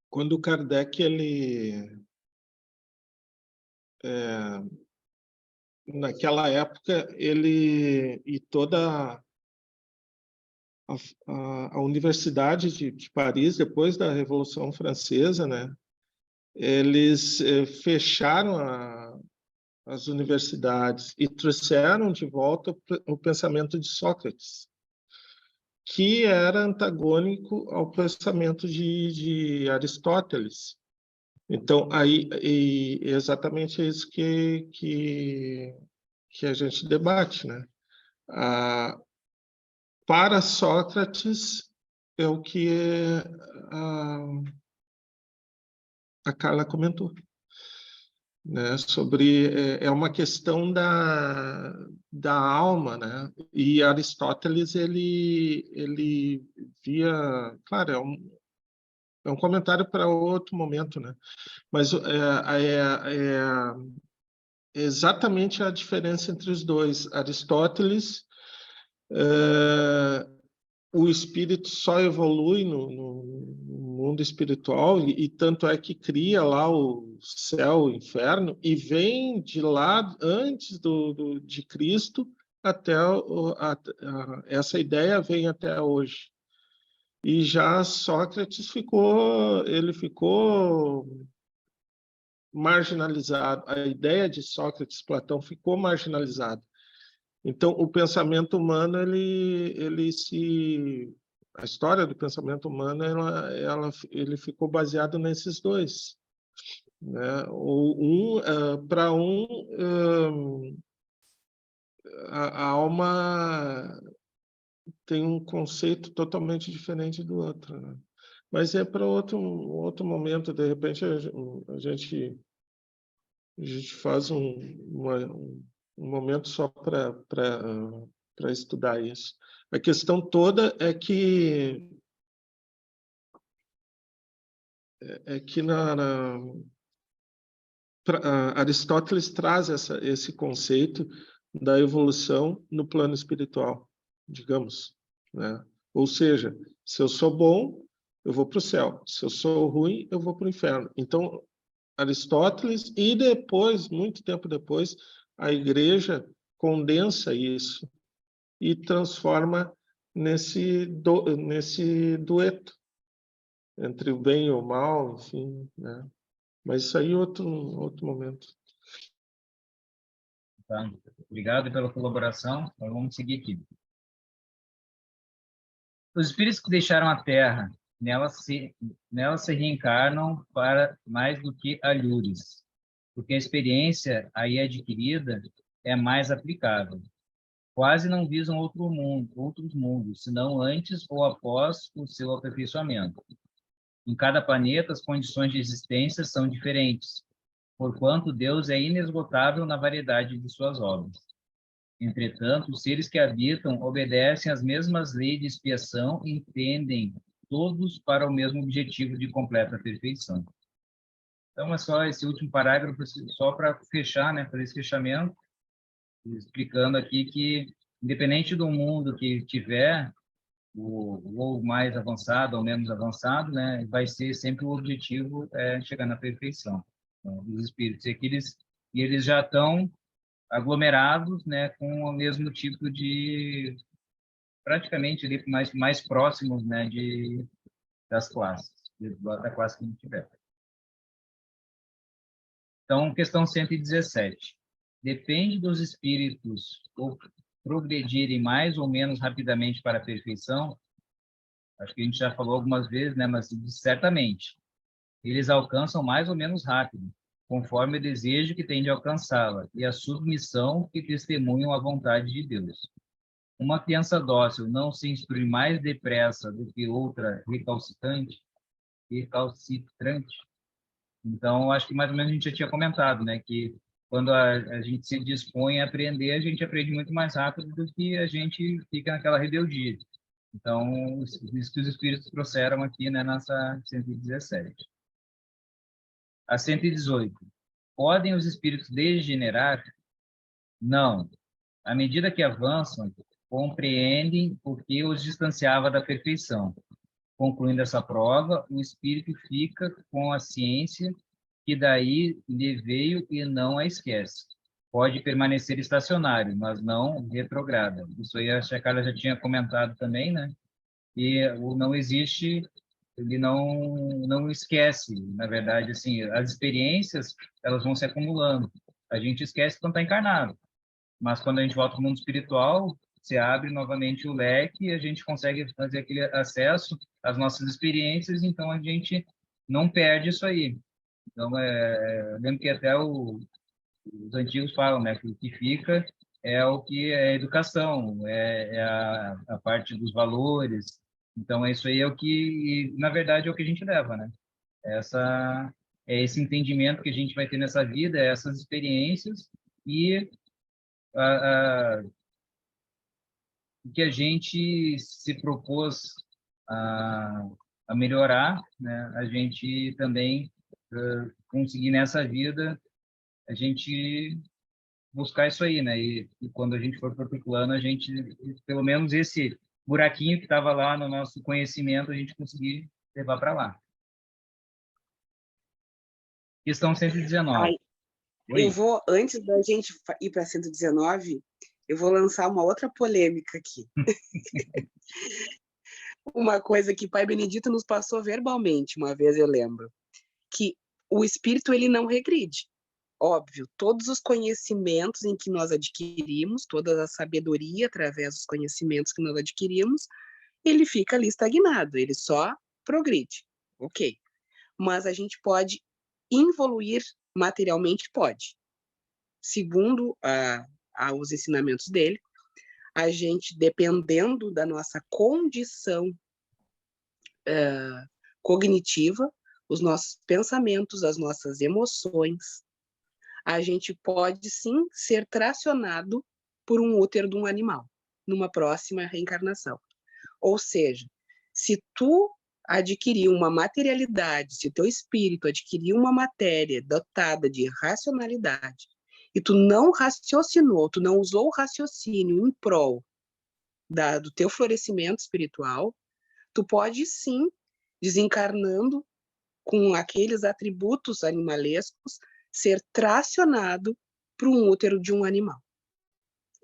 quando o Kardec, naquela época, e toda a Universidade de Paris, depois da Revolução Francesa, né, eles fecharam as universidades e trouxeram de volta o pensamento de Sócrates, que era antagônico ao pensamento de Aristóteles. Então, aí, exatamente isso que a gente debate, né? Para Sócrates, é o que a Carla comentou, né? Sobre é uma questão da alma, né? E Aristóteles ele via, claro, é um comentário para outro momento, né? Mas é exatamente a diferença entre os dois. Aristóteles, o espírito só evolui no mundo espiritual, e tanto é que cria lá o céu, o inferno, e vem de lá, antes de Cristo, até essa ideia vem até hoje. E já Sócrates ficou marginalizado, a ideia de Sócrates, Platão, ficou marginalizada. Então, o pensamento humano, a história do pensamento humano, ele ficou baseado nesses dois, né? Para a alma tem um conceito totalmente diferente do outro, né? Mas é para outro momento. De repente a gente faz um momento só para estudar isso. A questão toda é que Aristóteles traz esse conceito da evolução no plano espiritual, digamos, né? Ou seja, se eu sou bom, eu vou para o céu. Se eu sou ruim, eu vou para o inferno. Então, Aristóteles, e depois, muito tempo depois, a Igreja condensa isso e transforma nesse dueto entre o bem e o mal, enfim, né? Mas isso aí é outro momento. Tá? Obrigado pela colaboração. Então, vamos seguir aqui. Os espíritos que deixaram a Terra, nela se reencarnam para mais do que alhures, porque a experiência aí adquirida é mais aplicável. Quase não visam outros mundos, senão antes ou após o seu aperfeiçoamento. Em cada planeta, as condições de existência são diferentes, porquanto Deus é inesgotável na variedade de suas obras. Entretanto, os seres que habitam obedecem às mesmas leis de expiação e tendem todos para o mesmo objetivo de completa perfeição. Então, é só esse último parágrafo, só para fechar, né, para esse fechamento, explicando aqui que, independente do mundo que tiver, ou mais avançado ou menos avançado, né, vai ser sempre o objetivo chegar na perfeição, né, dos espíritos. E eles já estão aglomerados, né, com o mesmo tipo de, praticamente ali mais próximos, né, das classes, da classe que a gente tiver. Então, questão 117. Depende dos espíritos progredirem mais ou menos rapidamente para a perfeição. Acho que a gente já falou algumas vezes, né, mas certamente eles alcançam mais ou menos rápido, conforme o desejo que tem de alcançá-la e a submissão que testemunham a vontade de Deus. Uma criança dócil não se instrui mais depressa do que outra recalcitrante. Então, acho que mais ou menos a gente já tinha comentado, né, que quando a gente se dispõe a aprender, a gente aprende muito mais rápido do que a gente fica naquela rebeldia. Então, isso que os espíritos trouxeram aqui, né, nessa 117. A 118. Podem os espíritos degenerar? Não. À medida que avançam, compreendem o que os distanciava da perfeição. Concluindo essa prova, o espírito fica com a ciência que daí lhe veio e não a esquece. Pode permanecer estacionário, mas não retrograda. Isso aí a Carla já tinha comentado também, né? E o não existe, ele não esquece. Na verdade, assim, as experiências, elas vão se acumulando. A gente esquece quando está encarnado. Mas quando a gente volta para o mundo espiritual, se abre novamente o leque e a gente consegue fazer aquele acesso às nossas experiências, então a gente não perde isso aí. Então, eu lembro que até os antigos falam, né, que o que fica é o que é a educação, é a parte dos valores. Então, isso aí é o que, na verdade, é o que a gente leva, né? É esse entendimento que a gente vai ter nessa vida, essas experiências e o que a gente se propôs a, a melhorar, né? A gente também conseguir nessa vida, a gente buscar isso aí, né? E quando a gente for para outro plano, a gente, pelo menos esse buraquinho que estava lá no nosso conhecimento, a gente conseguir levar para lá. Questão 119. Eu vou, antes da gente ir para 119, eu vou lançar uma outra polêmica aqui. Uma coisa que Pai Benedito nos passou verbalmente, uma vez eu lembro, que o espírito ele não regride. Óbvio, todos os conhecimentos em que nós adquirimos, toda a sabedoria através dos conhecimentos que nós adquirimos, ele fica ali estagnado, ele só progride, ok. Mas a gente pode evoluir materialmente, pode. Segundo os ensinamentos dele, a gente, dependendo da nossa condição cognitiva, os nossos pensamentos, as nossas emoções, a gente pode sim ser tracionado por um útero de um animal, numa próxima reencarnação. Ou seja, se tu adquirir uma materialidade, se teu espírito adquirir uma matéria dotada de racionalidade, e tu não raciocinou, tu não usou o raciocínio em prol do teu florescimento espiritual, tu pode sim, desencarnando com aqueles atributos animalescos, ser tracionado para um útero de um animal.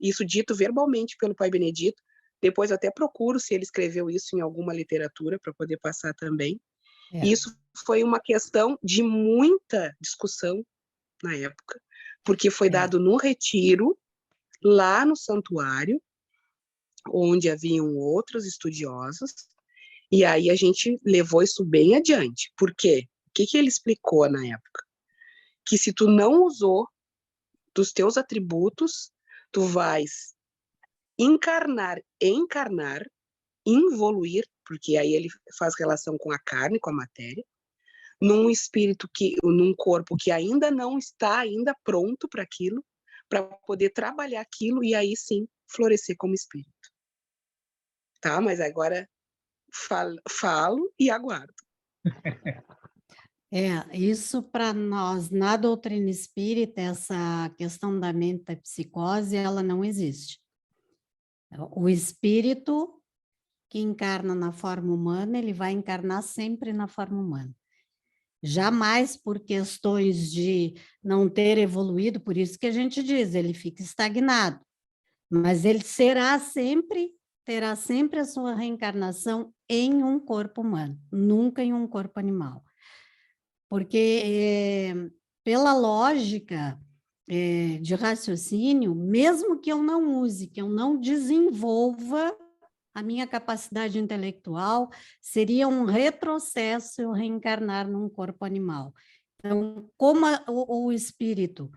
Isso dito verbalmente pelo Pai Benedito. Depois eu até procuro se ele escreveu isso em alguma literatura para poder passar também. Isso foi uma questão de muita discussão na época, porque foi dado no retiro, lá no santuário, onde haviam outros estudiosos, e aí a gente levou isso bem adiante. Por quê? O que ele explicou na época? Que se tu não usou dos teus atributos, tu vais encarnar, involuir, porque aí ele faz relação com a carne, com a matéria, num espírito num corpo que ainda não está ainda pronto para aquilo, para poder trabalhar aquilo e aí sim florescer como espírito. Tá? Mas agora falo e aguardo. Isso para nós, na doutrina espírita, essa questão da metapsicose, ela não existe. O espírito que encarna na forma humana, ele vai encarnar sempre na forma humana. Jamais por questões de não ter evoluído, por isso que a gente diz, ele fica estagnado. Mas ele terá sempre a sua reencarnação em um corpo humano, nunca em um corpo animal. Porque, pela lógica de raciocínio, mesmo que eu não use, que eu não desenvolva a minha capacidade intelectual, seria um retrocesso eu reencarnar num corpo animal. Então, como o espírito,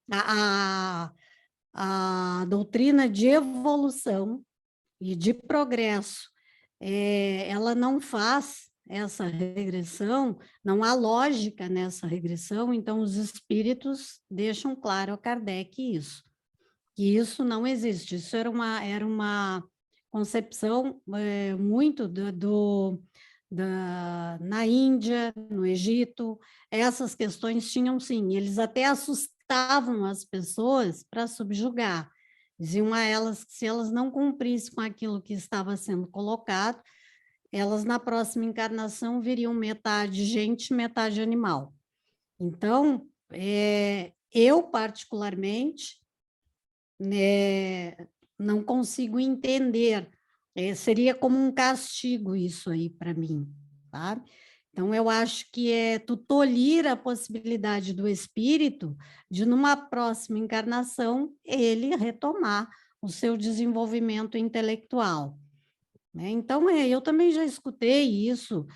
a doutrina de evolução e de progresso, ela não faz essa regressão, não há lógica nessa regressão, então os espíritos deixam claro a Kardec isso, que isso não existe. Isso era uma concepção muito na Índia, no Egito, essas questões tinham sim, eles até assustavam as pessoas para subjugar, diziam a elas que se elas não cumprissem com aquilo que estava sendo colocado, elas na próxima encarnação viriam metade gente, metade animal. Então, eu particularmente, não consigo entender, seria como um castigo isso aí para mim, sabe? Então, eu acho que tu tolir a possibilidade do espírito de, numa próxima encarnação, ele retomar o seu desenvolvimento intelectual. Né? Então, eu também já escutei isso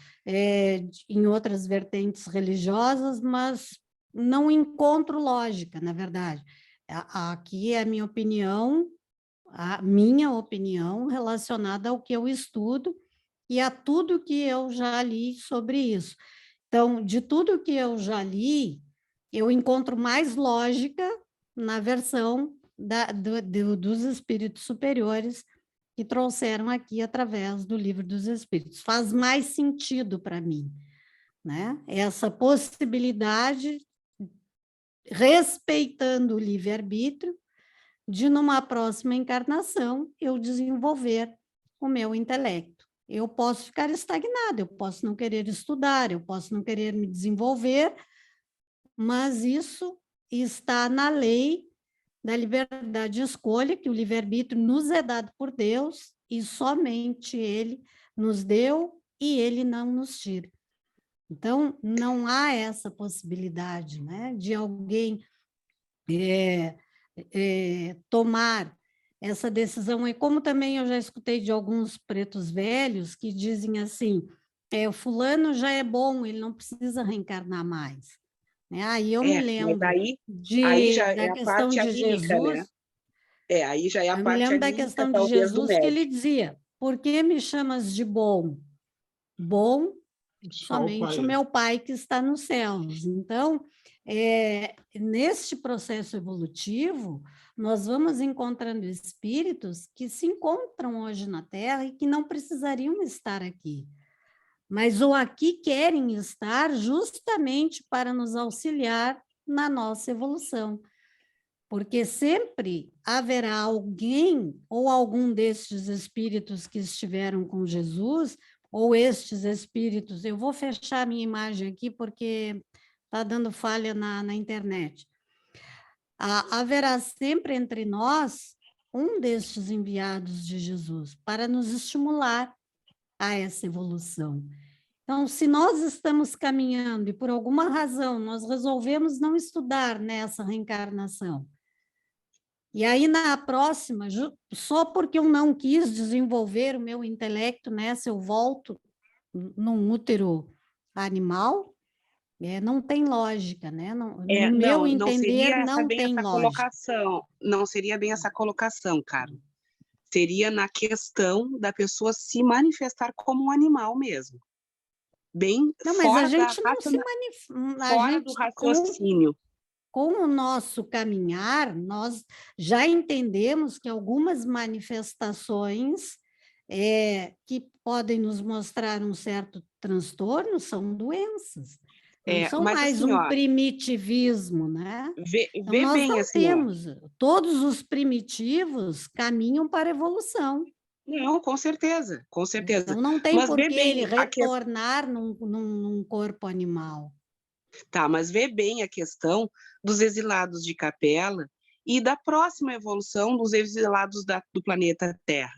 em outras vertentes religiosas, mas não encontro lógica, na verdade. Aqui é a minha opinião relacionada ao que eu estudo e a tudo que eu já li sobre isso. Então, de tudo que eu já li, eu encontro mais lógica na versão dos espíritos superiores que trouxeram aqui através do Livro dos Espíritos. Faz mais sentido para mim, né? Essa possibilidade, respeitando o livre-arbítrio, de numa próxima encarnação eu desenvolver o meu intelecto. Eu posso ficar estagnada, eu posso não querer estudar, eu posso não querer me desenvolver, mas isso está na lei da liberdade de escolha, que o livre-arbítrio nos é dado por Deus e somente Ele nos deu e Ele não nos tira. Então, não há essa possibilidade, né, de alguém tomar essa decisão. E como também eu já escutei de alguns pretos velhos que dizem assim, o fulano já é bom, ele não precisa reencarnar mais. Né? Aí eu me lembro aí já da é a questão parte de anímica, Jesus. né? Aí já é a Eu me parte lembro da anímica, questão de talvez, do Jesus, que ele médico. dizia, por que me chamas de bom? Bom, Só o somente o pai. meu Pai que está nos céus. Então, neste processo evolutivo, nós vamos encontrando espíritos que se encontram hoje na Terra e que não precisariam estar aqui. Mas ou aqui querem estar justamente para nos auxiliar na nossa evolução. Porque sempre haverá alguém ou algum destes espíritos que estiveram com Jesus, ou estes espíritos, eu vou fechar minha imagem aqui porque está dando falha na internet. Haverá sempre entre nós um destes enviados de Jesus para nos estimular a essa evolução. Então, se nós estamos caminhando e por alguma razão nós resolvemos não estudar nessa reencarnação, e aí, na próxima, só porque eu não quis desenvolver o meu intelecto, né, se eu volto num útero animal, não tem lógica, né? No meu Não entender, seria não bem tem essa lógica. colocação, não seria bem essa colocação, Carla. Seria na questão da pessoa se manifestar como um animal mesmo. Bem Não, mas a fora gente não se manifesta, do raciocínio. Com o nosso caminhar, nós já entendemos que algumas manifestações que podem nos mostrar um certo transtorno são doenças, não são Mas mais assim, um primitivismo, né? Então, vê nós bem não assim, temos, todos os primitivos caminham para a evolução. Não, com certeza, com certeza. Então, não tem Mas por vê que bem ele retornar num corpo animal. Tá, mas vê bem a questão dos exilados de Capela e da próxima evolução dos exilados do planeta Terra.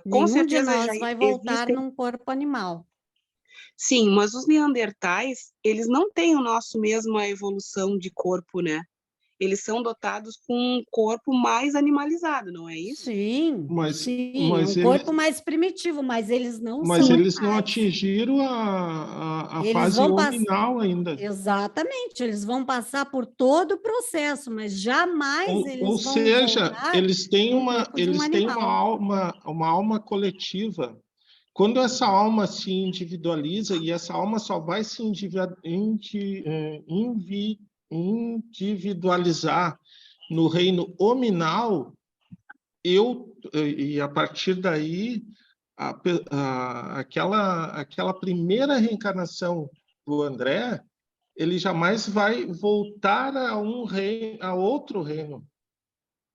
Com Nenhum de certeza já nós vai voltar existem. num corpo animal. Sim, mas os neandertais, eles não têm o nosso mesma evolução de corpo, né? Eles são dotados com um corpo mais animalizado, não é isso? Sim, sim, é um Mas corpo mais primitivo, mas eles não são eles não animais. atingiram a Eles fase vão passar, hominal ainda. exatamente, eles vão passar por todo o processo, mas jamais Ou eles vão seja, voltar no corpo de um eles têm animal. uma alma coletiva. Quando essa alma se individualiza, e essa alma só vai se individualizar no reino hominal, e a partir daí, aquela primeira reencarnação do André, ele jamais vai voltar a outro reino.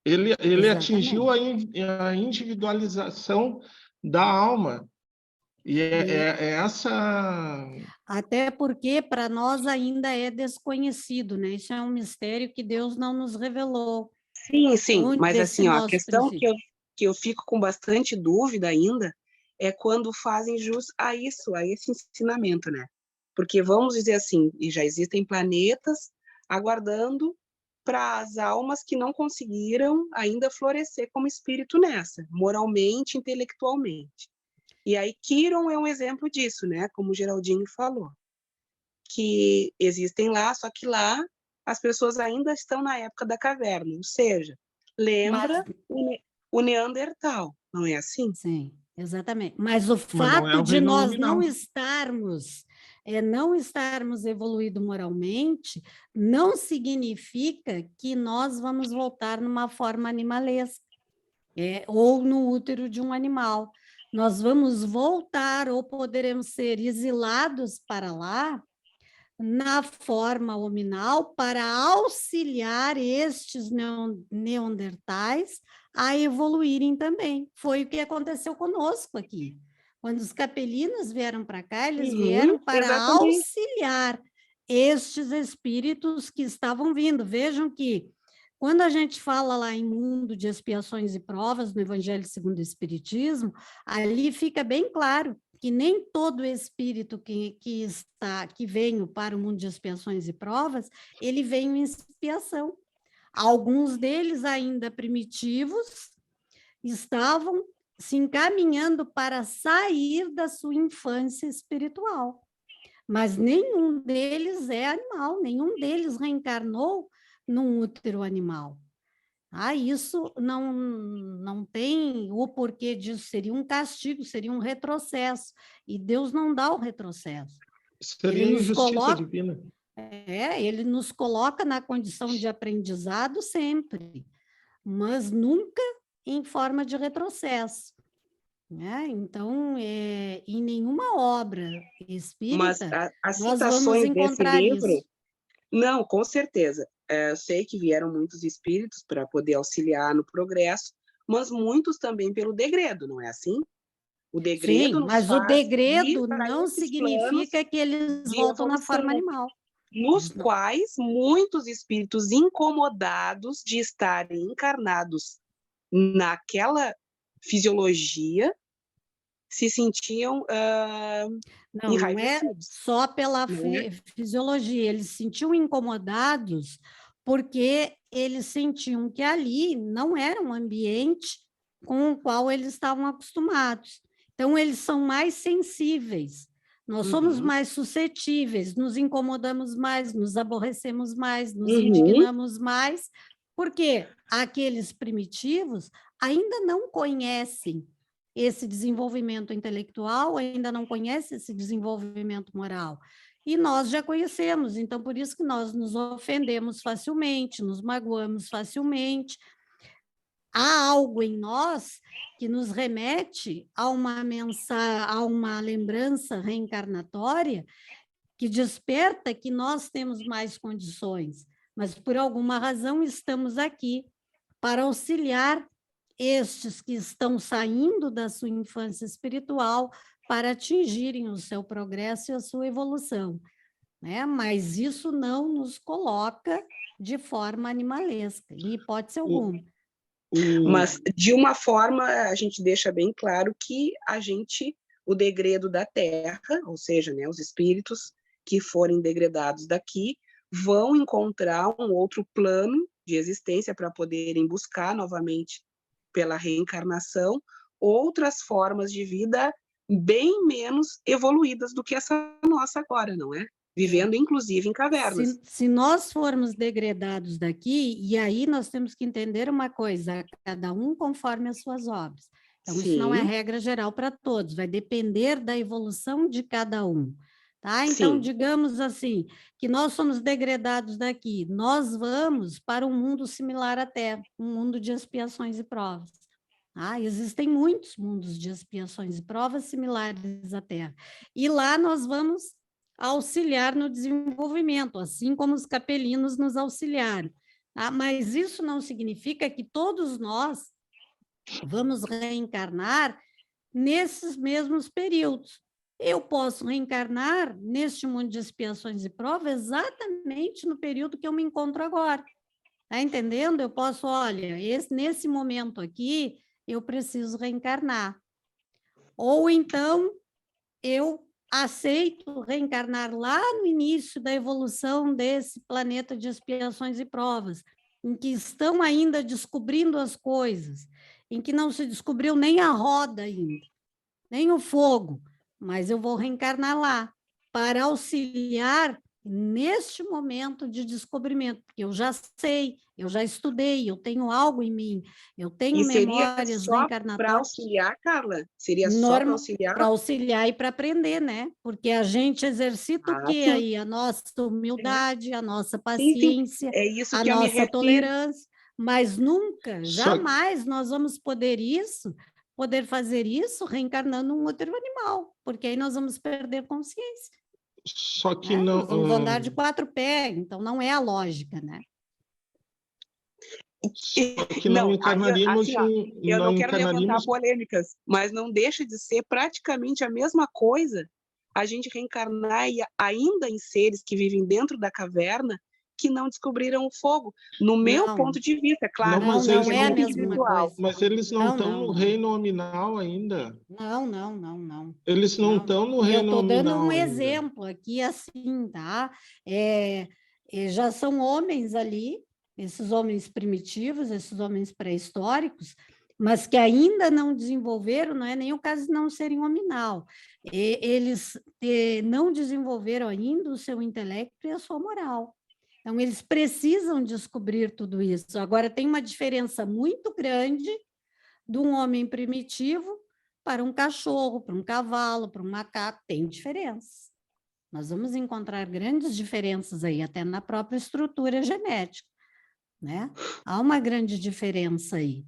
Ele atingiu Exatamente. a individualização da alma. E é essa. Até porque para nós ainda é desconhecido, né? Isso é um mistério que Deus não nos revelou. Sim, Onde mas esse assim, ó, a nosso questão princípio? que eu fico com bastante dúvida ainda é quando fazem jus a esse ensinamento, né? Porque vamos dizer assim, e já existem planetas aguardando para as almas que não conseguiram ainda florescer como espírito nessa, moralmente, intelectualmente. E aí Quiron é um exemplo disso, né? Como o Geraldinho falou, que existem lá, só que lá as pessoas ainda estão na época da caverna, ou seja, lembra o Neandertal, não é assim? Sim, exatamente. Mas o Mas não é fato o de reino nós nominal. não estarmos evoluídos moralmente, não significa que nós vamos voltar numa forma animalesca, ou no útero de um animal. Nós vamos voltar ou poderemos ser exilados para lá na forma hominal para auxiliar estes neandertais a evoluírem também. Foi o que aconteceu conosco aqui. Quando os capelinos vieram para cá, eles vieram para exatamente. auxiliar estes espíritos que estavam vindo. Vejam que quando a gente fala lá em mundo de expiações e provas, no Evangelho segundo o Espiritismo, ali fica bem claro que nem todo espírito que veio para o mundo de expiações e provas, ele veio em expiação. Alguns deles, ainda primitivos, estavam se encaminhando para sair da sua infância espiritual. Mas nenhum deles é animal, nenhum deles reencarnou num útero animal. Isso não tem o porquê disso, seria um castigo, seria um retrocesso, e Deus não dá o retrocesso. Seria injustiça divina. Ele nos coloca na condição de aprendizado sempre, mas nunca em forma de retrocesso. Então, em nenhuma obra espírita, Mas as nós vamos citações encontrar desse livro, isso. não, com certeza. Eu sei que vieram muitos espíritos para poder auxiliar no progresso, mas muitos também pelo degredo, não é assim? O degredo Sim, nos mas o faz ir degredo para não esses planos significa que eles de voltam na evolução, forma animal. nos quais muitos espíritos incomodados de estarem encarnados naquela fisiologia se sentiam Não é enraivecidos. só pela Não é? fisiologia, eles se sentiam incomodados porque eles sentiam que ali não era um ambiente com o qual eles estavam acostumados. Então, eles são mais sensíveis. Nós somos mais suscetíveis, nos incomodamos mais, nos aborrecemos mais, nos indignamos mais, porque aqueles primitivos ainda não conhecem esse desenvolvimento intelectual, ainda não conhecem esse desenvolvimento moral. E nós já conhecemos, então por isso que nós nos ofendemos facilmente, nos magoamos facilmente. Há algo em nós que nos remete a uma lembrança reencarnatória que desperta que nós temos mais condições, mas por alguma razão estamos aqui para auxiliar estes que estão saindo da sua infância espiritual para atingirem o seu progresso e a sua evolução, né? Mas isso não nos coloca de forma animalesca, em hipótese alguma. Mas, de uma forma, a gente deixa bem claro que o degredo da Terra, ou seja, né, os espíritos que forem degredados daqui, vão encontrar um outro plano de existência para poderem buscar novamente, pela reencarnação, outras formas de vida bem menos evoluídas do que essa nossa agora, não é? Vivendo, inclusive, em cavernas. Se nós formos degredados daqui, e aí nós temos que entender uma coisa, cada um conforme as suas obras. Então, isso não é regra geral para todos, vai depender da evolução de cada um. Tá? Então, digamos assim, que nós somos degredados daqui, nós vamos para um mundo similar à Terra, um mundo de expiações e provas. Existem muitos mundos de expiações e provas similares à Terra. E lá nós vamos auxiliar no desenvolvimento, assim como os capelinos nos auxiliaram. Mas isso não significa que todos nós vamos reencarnar nesses mesmos períodos. Eu posso reencarnar neste mundo de expiações e provas exatamente no período que eu me encontro agora. Está entendendo? Eu posso, olha, nesse momento aqui, eu preciso reencarnar. Ou então, eu aceito reencarnar lá no início da evolução desse planeta de expiações e provas, em que estão ainda descobrindo as coisas, em que não se descobriu nem a roda ainda, nem o fogo, mas eu vou reencarnar lá para auxiliar neste momento de descobrimento, porque eu já sei, eu já estudei, eu tenho algo em mim, eu tenho E seria memórias só para reencarnatórias. auxiliar, Carla? Seria só para auxiliar? Para auxiliar e para aprender, né? Porque a gente exercita o quê Sim. aí? A nossa humildade, a nossa Sim. paciência, É isso a que eu me nossa refiro. tolerância, mas nunca, Só- jamais nós vamos poder fazer isso reencarnando um outro animal, porque aí nós vamos perder consciência, Só que né? não. Nós vamos andar de 4 pés, então não é a lógica, né? Só que não Não, encarnaríamos assim, ó, eu não não quero levantar encarnaríamos. polêmicas, mas não deixa de ser praticamente a mesma coisa a gente reencarnar ainda em seres que vivem dentro da caverna que não descobriram o fogo. No meu Não, ponto de vista, é claro, Não, mas não eles é a não. muito mesma individual. coisa. Mas eles não Não, estão não, no não. reino nominal ainda. Não. Eles não Não, estão no eu reino estou dando um nominal ainda. exemplo aqui assim, tá? Já são homens ali, esses homens primitivos, esses homens pré-históricos, mas que ainda não desenvolveram, não é nem o caso de não serem hominal, eles não desenvolveram ainda o seu intelecto e a sua moral. Então, eles precisam descobrir tudo isso. Agora, tem uma diferença muito grande de um homem primitivo para um cachorro, para um cavalo, para um macaco, tem diferença. Nós vamos encontrar grandes diferenças aí, até na própria estrutura genética, né? Há uma grande diferença aí.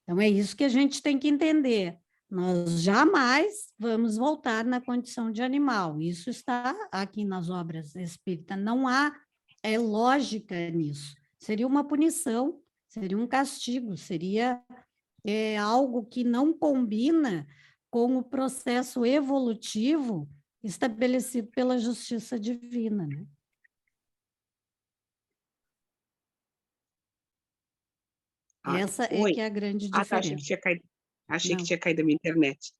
Então, é isso que a gente tem que entender. Nós jamais vamos voltar na condição de animal. Isso está aqui nas obras espíritas. Não há lógica nisso. Seria uma punição, seria um castigo, seria algo que não combina com o processo evolutivo estabelecido pela justiça divina, né? Essa é Oi. que é a grande Tá, achei diferença. que tinha caído. Achei que Não. tinha caído a minha internet.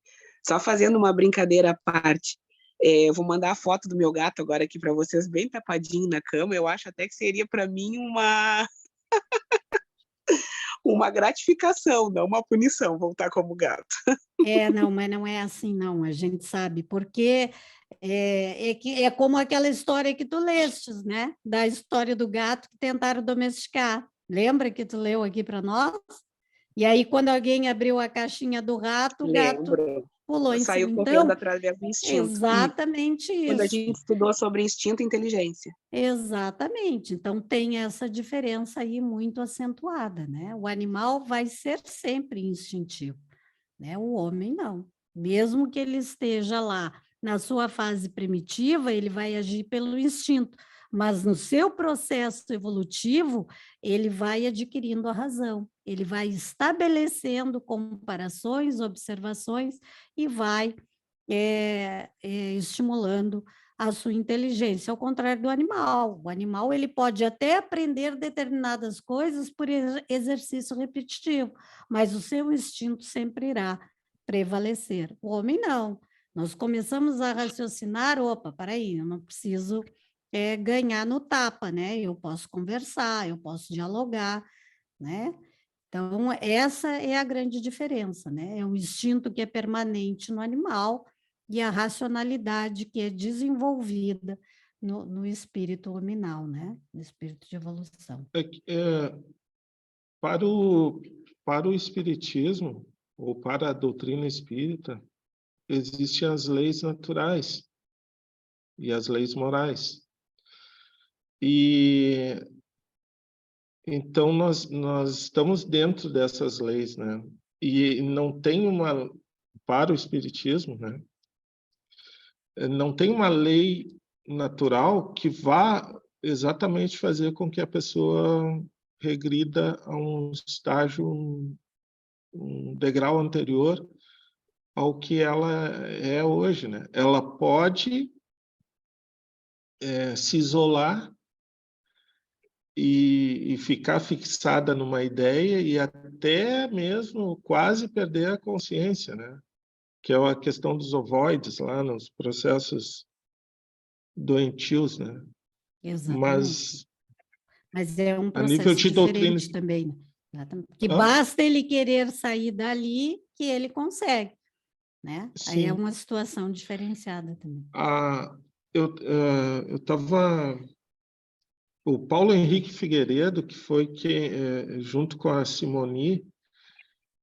Só fazendo uma brincadeira à parte. Eu vou mandar a foto do meu gato agora aqui para vocês, bem tapadinho na cama. Eu acho até que seria para mim uma gratificação, não uma punição, voltar como gato. Não, mas não é assim, não. A gente sabe, porque é como aquela história que tu lestes, né? Da história do gato que tentaram domesticar. Lembra que tu leu aqui para nós? E aí, quando alguém abriu a caixinha do rato, o gato Lembro. pulou em Saiu cima. correndo Então, através do instinto. E exatamente quando a isso. gente estudou sobre instinto e inteligência. Exatamente. Então, tem essa diferença aí muito acentuada, né? O animal vai ser sempre instintivo, né? O homem não. Mesmo que ele esteja lá na sua fase primitiva, ele vai agir pelo instinto, mas no seu processo evolutivo, ele vai adquirindo a razão, ele vai estabelecendo comparações, observações e vai estimulando a sua inteligência, ao contrário do animal. O animal ele pode até aprender determinadas coisas por exercício repetitivo, mas o seu instinto sempre irá prevalecer. O homem não. Nós começamos a raciocinar, opa, peraí, eu não preciso ganhar no tapa, né? Eu posso conversar, eu posso dialogar, né? Então, essa é a grande diferença, né? É o instinto que é permanente no animal e a racionalidade que é desenvolvida no espírito hominal, né? No espírito de evolução. Para o espiritismo, ou para a doutrina espírita, existem as leis naturais e as leis morais. E então nós estamos dentro dessas leis, né? E não tem para o espiritismo, né? Não tem uma lei natural que vá exatamente fazer com que a pessoa regrida a um estágio, um degrau anterior ao que ela é hoje, né? Ela pode se isolar e ficar fixada numa ideia e até mesmo quase perder a consciência, né? que é a questão dos ovoides lá nos processos doentios, né? Exatamente. Mas é um a nível processo de doutrina... diferente também, né? Exatamente. Que Hã? basta ele querer sair dali que ele consegue, né? Aí é Sim. uma situação diferenciada também. Eu estava... O Paulo Henrique Figueiredo, que foi junto com a Simoni,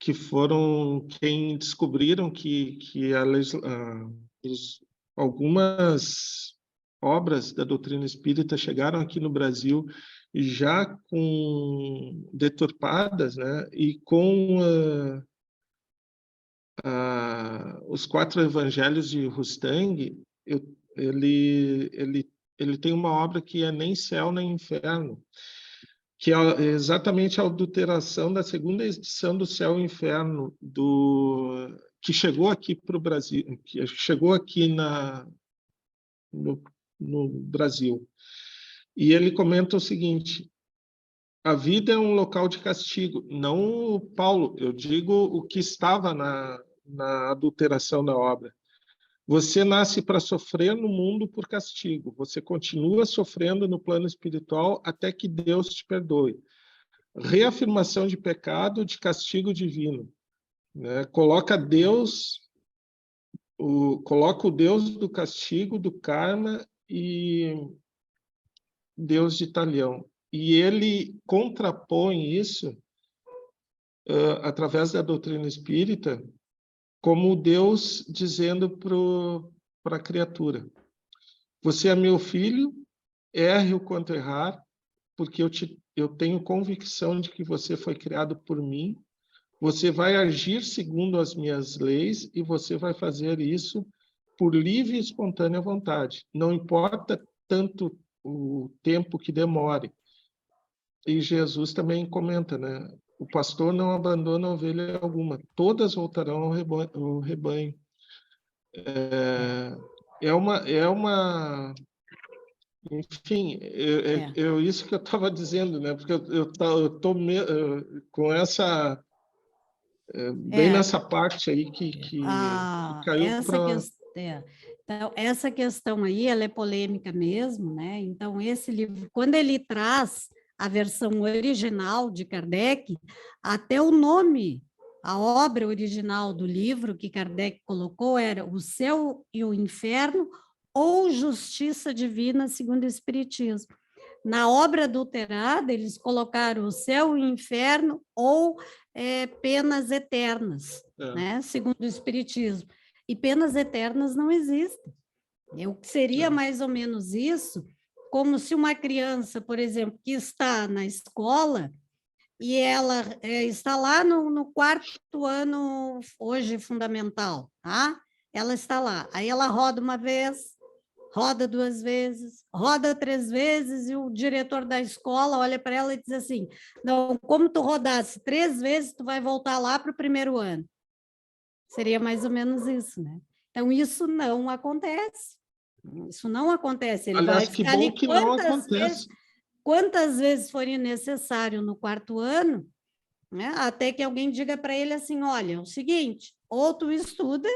que foram quem descobriram que algumas obras da doutrina espírita chegaram aqui no Brasil já com deturpadas, né? E com os 4 evangelhos de Rustang, ele tem uma obra que é Nem Céu Nem Inferno, que é exatamente a adulteração da segunda edição do Céu e Inferno, que chegou aqui para o Brasil, que chegou aqui no Brasil. E ele comenta o seguinte: a vida é um local de castigo. Não, Paulo, eu digo o que estava na adulteração da obra. Você nasce para sofrer no mundo por castigo. Você continua sofrendo no plano espiritual até que Deus te perdoe. Reafirmação de pecado, de castigo divino, né? Coloca o Deus do castigo, do karma e Deus de talhão. E ele contrapõe isso através da doutrina espírita como Deus dizendo para a criatura: você é meu filho, erre o quanto errar, porque eu tenho convicção de que você foi criado por mim. Você vai agir segundo as minhas leis e você vai fazer isso por livre e espontânea vontade. Não importa tanto o tempo que demore. E Jesus também comenta, né? O pastor não abandona ovelha alguma. Todas voltarão ao rebanho. Enfim, isso que eu estava dizendo, né? Porque eu tô com essa bem nessa parte aí que caiu para... Então, essa questão aí, ela é polêmica mesmo, né? Então, esse livro, quando ele traz a versão original de Kardec, até o nome, a obra original do livro que Kardec colocou era O Céu e o Inferno ou Justiça Divina segundo o Espiritismo. Na obra adulterada, eles colocaram o céu e o inferno ou penas eternas, né? Segundo o Espiritismo. E penas eternas não existem. O que seria mais ou menos isso, como se uma criança, por exemplo, que está na escola e ela está lá no 4º ano, hoje fundamental, tá? Ela está lá, aí ela roda uma vez, roda 2 vezes, roda 3 vezes, e o diretor da escola olha para ela e diz assim: não, como tu rodasse 3 vezes, tu vai voltar lá para o 1º ano. Seria mais ou menos isso, né? Então, isso não acontece. Isso não acontece. Ele Aliás, vai que ficar bom ali que não acontece. quantas vezes for necessário no 4º ano, né? Até que alguém diga para ele assim: olha, é o seguinte, ou tu estuda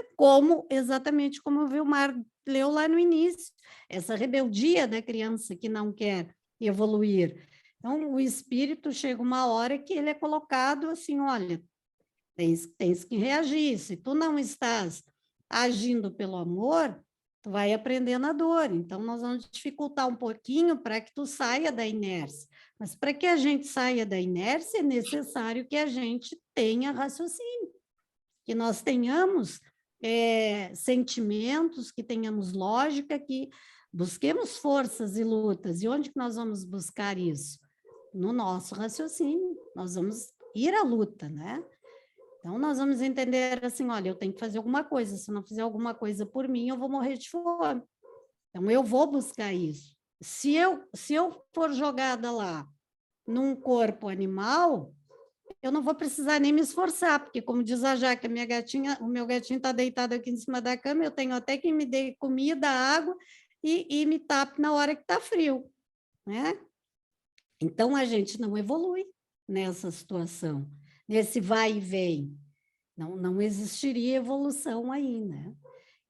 exatamente como o Vilmar leu lá no início, essa rebeldia da criança que não quer evoluir. Então, o espírito chega uma hora que ele é colocado assim: olha, tens que reagir. Se tu não estás agindo pelo amor, tu vai aprender na dor. Então, nós vamos dificultar um pouquinho para que tu saia da inércia. Mas para que a gente saia da inércia, é necessário que a gente tenha raciocínio, que nós tenhamos sentimentos, que tenhamos lógica, que busquemos forças e lutas. E onde que nós vamos buscar isso? No nosso raciocínio. Nós vamos ir à luta, né? Então, nós vamos entender assim: olha, eu tenho que fazer alguma coisa, se não fizer alguma coisa por mim, eu vou morrer de fome. Então, eu vou buscar isso. Se eu for jogada lá num corpo animal, eu não vou precisar nem me esforçar, porque, como diz a Jaque, o meu gatinho está deitado aqui em cima da cama, eu tenho até que me dê comida, água e me tape na hora que está frio, né? Então, a gente não evolui nessa situação, nesse vai e vem. não existiria evolução aí, né?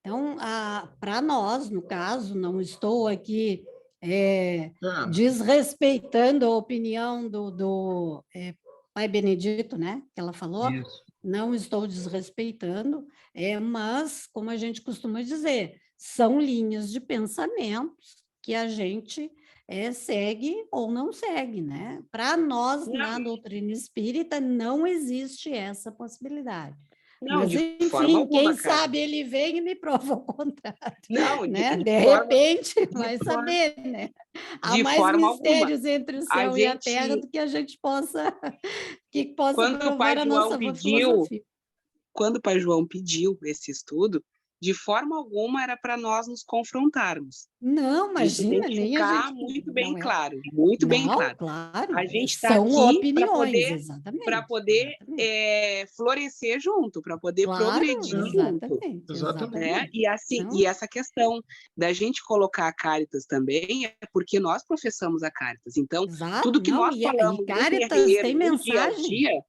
Então, para nós, no caso, não estou aqui desrespeitando a opinião do Pai Benedito, né, que ela falou, Isso. não estou desrespeitando, mas, como a gente costuma dizer, são linhas de pensamentos que a gente segue ou não segue, né? Para nós, na doutrina espírita, não existe essa possibilidade. Não, Mas, de forma enfim, alguma, quem cara. sabe ele vem e me prova o contrário. Não, Né? de De forma, repente, de vai forma, saber, né? Há de mais forma alguma. mistérios entre o A céu e a terra gente, do que a gente possa, que possa quando o provar Pai a João nossa pediu, filosofia. quando o Pai João pediu esse estudo, de forma alguma era para nós nos confrontarmos. Não, Isso tem imagina, que nem a ficar gente... muito bem Não é. claro, muito bem Não, claro. claro, A gente está são aqui opiniões, exatamente. para poder exatamente. florescer junto, para poder Claro, progredir junto. exatamente, Exatamente. Né? E assim, Então, e essa questão da gente colocar a Caritas também é porque nós professamos a Caritas. Então, exato, tudo que não, nós e falamos no Cáritas terreiro, tem no dia a mensagem. dia,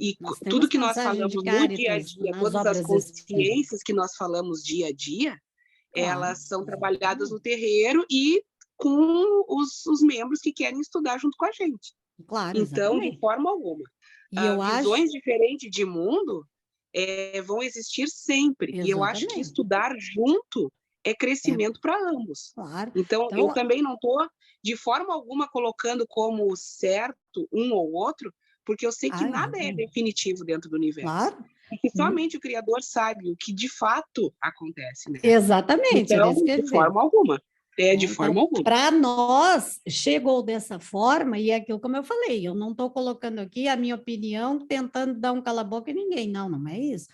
e Nós tudo temos que nós mensagem falamos de no dia a Cáritas dia, nas todas as obras espíritas. consciências que nós falamos dia a dia, Claro, elas são trabalhadas no terreiro e com os membros que querem estudar junto com a gente. claro, Então, de exatamente. forma alguma. E eu Visões acho... diferentes de mundo vão existir sempre. Exatamente. E eu acho que estudar junto é crescimento para ambos. Claro. Então, eu também não estou, de forma alguma, colocando como certo um ou outro, porque eu sei que nada é definitivo dentro do universo. Claro. E que somente o Criador sabe o que de fato acontece. Né? Exatamente, então, era isso que eu ia de dizer. forma alguma. De Então, forma alguma. para nós, chegou dessa forma, e é aquilo como eu falei, eu não estou colocando aqui a minha opinião, tentando dar um cala-boca em ninguém, não é isso.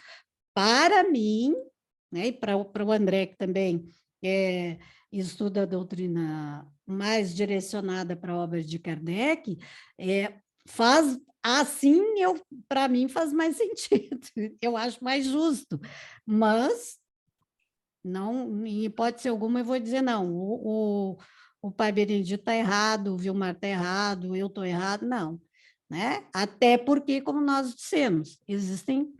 Para mim, né, e para o André, que também estuda a doutrina mais direcionada para a obra de Kardec, faz assim, para mim faz mais sentido, eu acho mais justo, mas não, em hipótese alguma eu vou dizer não, o Pai Benedito está errado, o Vilmar está errado, eu estou errado, não, né? Até porque, como nós dissemos, existem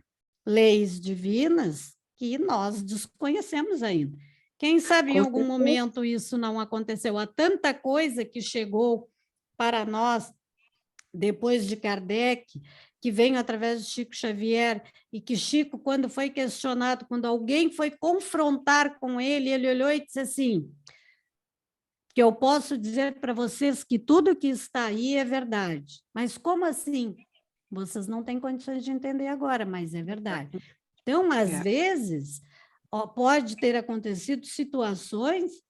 leis divinas que nós desconhecemos ainda. Quem sabe em algum momento isso não aconteceu? Há tanta coisa que chegou para nós depois de Kardec, que veio através de Chico Xavier, e que Chico, quando foi questionado, quando alguém foi confrontar com ele olhou e disse assim, que eu posso dizer para vocês que tudo que está aí é verdade. Mas como assim? Vocês não têm condições de entender agora, mas é verdade. Então, às vezes, pode ter acontecido situações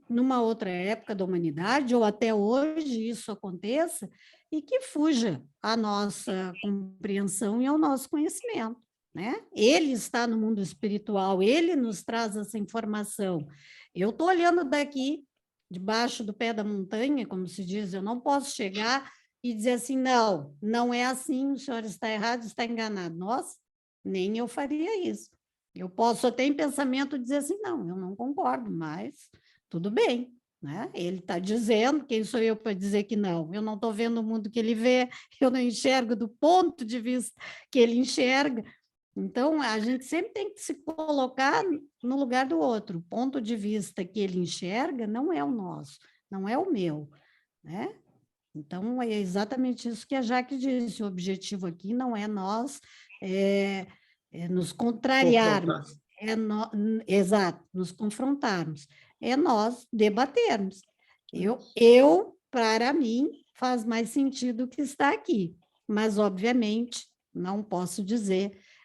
numa outra época da humanidade, ou até hoje isso aconteça, e que fuja à nossa compreensão e ao nosso conhecimento. Né? Ele está no mundo espiritual, ele nos traz essa informação. Eu estou olhando daqui, debaixo do pé da montanha, como se diz, eu não posso chegar e dizer assim, não, não é assim, o senhor está errado, está enganado. Nossa, nem eu faria isso. Eu posso até em pensamento dizer assim, não, eu não concordo, mas tudo bem, né? Ele está dizendo, quem sou eu para dizer que não? Eu não estou vendo o mundo que ele vê, eu não enxergo do ponto de vista que ele enxerga. Então, a gente sempre tem que se colocar no lugar do outro. O ponto de vista que ele enxerga não é o nosso, não é o meu, né? Então, é exatamente isso que a Jaque disse, o objetivo aqui não é nós nos contrariarmos, exato, nos confrontarmos, é nós debatermos. Para mim, faz mais sentido o que está aqui, mas, obviamente, não posso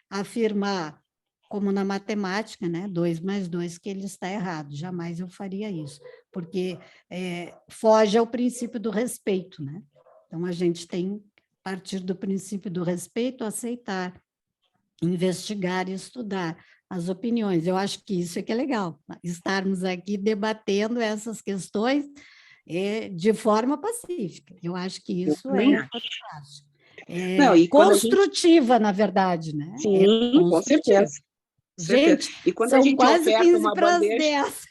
afirmar, como na matemática, né, 2 mais 2, que ele está errado, jamais eu faria isso, porque foge ao princípio do respeito, né? Então, a gente tem, a partir do princípio do respeito, aceitar, investigar e estudar as opiniões. Eu acho que isso é que é legal, estarmos aqui debatendo essas questões de forma pacífica. Eu acho que isso é fantástico. Construtiva, na verdade, né? Sim, com certeza. certeza. Gente, E quando a são gente quase oferta 15 uma para as bandeja... 10.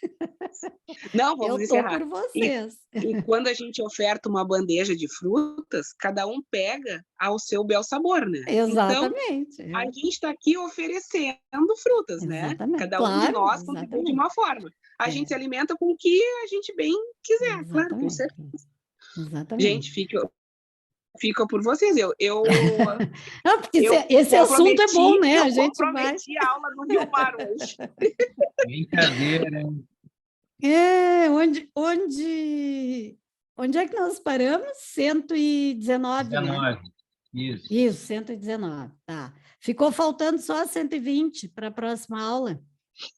Não, Eu vamos estou encerrar. por vocês. E quando a gente oferta uma bandeja de frutas, cada um pega ao seu bel sabor, né? Então, Exatamente. a gente está aqui oferecendo frutas, né? Exatamente. Cada um de Claro, nós contribui de exatamente. uma forma. A gente se É, alimenta com o que a gente bem quiser, claro, com exatamente. certeza. Exatamente. Gente, fica por vocês. Não, porque Eu esse assunto é bom, né? A gente vai. comprometi a aula do Vilmar hoje. Brincadeira, hein? Onde é que nós paramos? 119, né? 19. Isso. Isso, 119, tá. Ficou faltando só 120 para a próxima aula.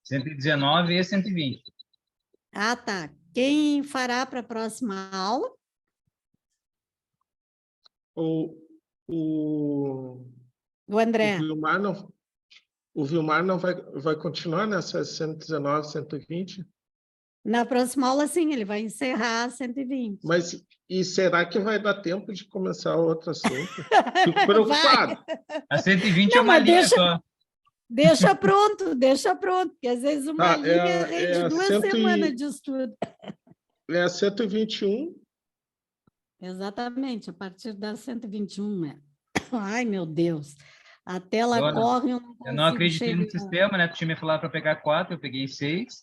119 e 120. Ah, tá. Quem fará para a próxima aula? O, o, O André. o Vilmar não vai continuar nessa 119, 120? Na próxima aula, sim, ele vai encerrar 120. Mas e será que vai dar tempo de começar outro assunto? Fico Vai. preocupado. A 120 é Não, uma mas linha só. deixa pronto, porque às vezes uma Tá, linha rende a 2 semanas de estudo. É a 121. Exatamente, a partir da 121, né? Ai, meu Deus, a tela Dona, corre, eu não eu consigo não acreditei no chegar. sistema, né? Tu tinha me falado para pegar 4, eu peguei 6.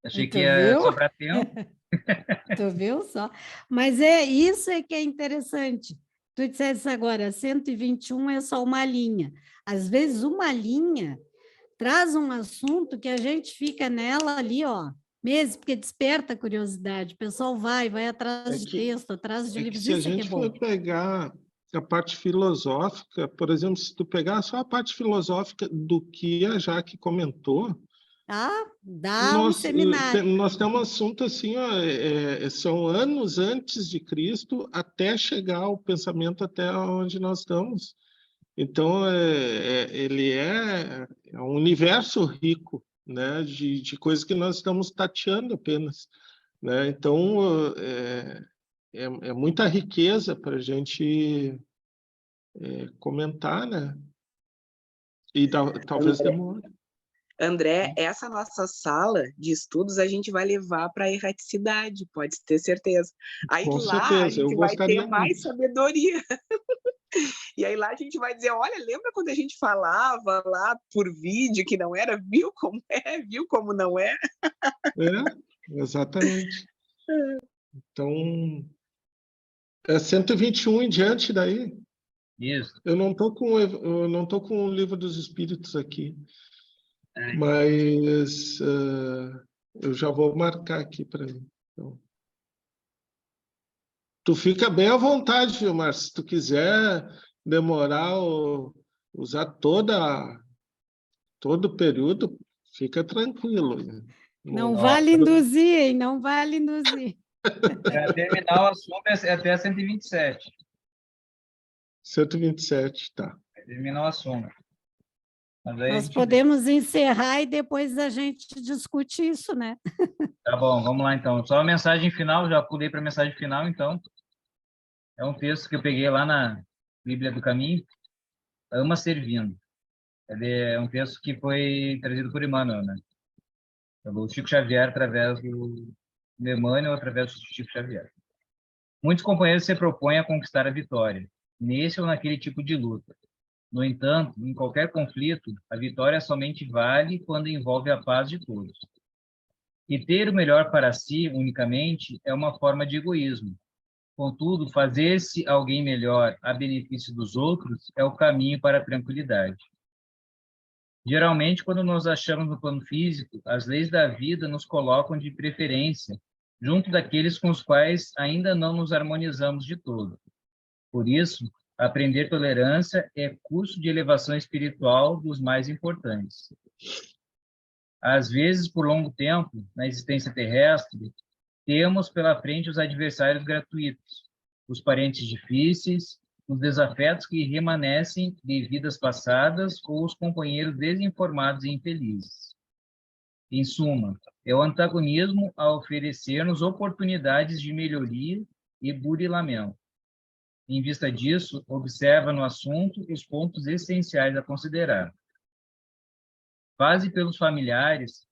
Achei que Tu ia viu? sobrar tempo. Tu viu só? Mas é isso que é interessante. Tu disseste agora, 121 é só uma linha. Às vezes, uma linha traz um assunto que a gente fica nela ali, ó, mesmo, porque desperta a curiosidade. O pessoal vai atrás de texto, atrás de É que livros. se a Isso é que é gente bom. for pegar a parte filosófica, por exemplo, se tu pegar só a parte filosófica do que a Jaque comentou, Ah, dá um seminário. nós temos um assunto assim, ó, são anos antes de Cristo até chegar o pensamento até onde nós estamos. Então, ele é um universo rico, né, de coisas que nós estamos tateando apenas, né? Então, é muita riqueza para a gente comentar, né? E talvez demore. André, essa nossa sala de estudos a gente vai levar para a erraticidade, pode ter certeza. Aí Com lá a certeza, eu gente vai ter gostaria mais muito. sabedoria. E aí lá a gente vai dizer, olha, lembra quando a gente falava lá por vídeo que não era, viu como é, viu como não é? Exatamente. Então, é 121 em diante daí. Isso. Eu não tô com o Livro dos Espíritos aqui, mas eu já vou marcar aqui para mim. Então, tu fica bem à vontade, Vilmar, se tu quiser demorar ou usar todo o período, fica tranquilo. Né? Não Ó, vale induzir, hein? Não vale induzir. para terminar o assunto é até 127. 127, tá. Vai terminar o assunto. Mas aí a Nós gente vê. podemos encerrar e depois a gente discute isso, né? Tá bom, vamos lá então. Só a mensagem final, já pulei para a mensagem final, então. É um texto que eu peguei lá na Bíblia do Caminho, Ama Servindo. Ele é um texto que foi trazido por Emmanuel, né? Pelo Chico Xavier, através do Emmanuel, através do Chico Xavier. Muitos companheiros se propõem a conquistar a vitória, nesse ou naquele tipo de luta. No entanto, em qualquer conflito, a vitória somente vale quando envolve a paz de todos. E ter o melhor para si, unicamente, é uma forma de egoísmo. Contudo, fazer-se alguém melhor a benefício dos outros é o caminho para a tranquilidade. Geralmente, quando nos achamos no plano físico, as leis da vida nos colocam de preferência, junto daqueles com os quais ainda não nos harmonizamos de todo. Por isso, aprender tolerância é curso de elevação espiritual dos mais importantes. Às vezes, por longo tempo, na existência terrestre, temos pela frente os adversários gratuitos, os parentes difíceis, os desafetos que remanescem de vidas passadas ou os companheiros desinformados e infelizes. Em suma, é o antagonismo a oferecer-nos oportunidades de melhoria e burilamento. Em vista disso, observa no assunto os pontos essenciais a considerar. Faze pelos familiares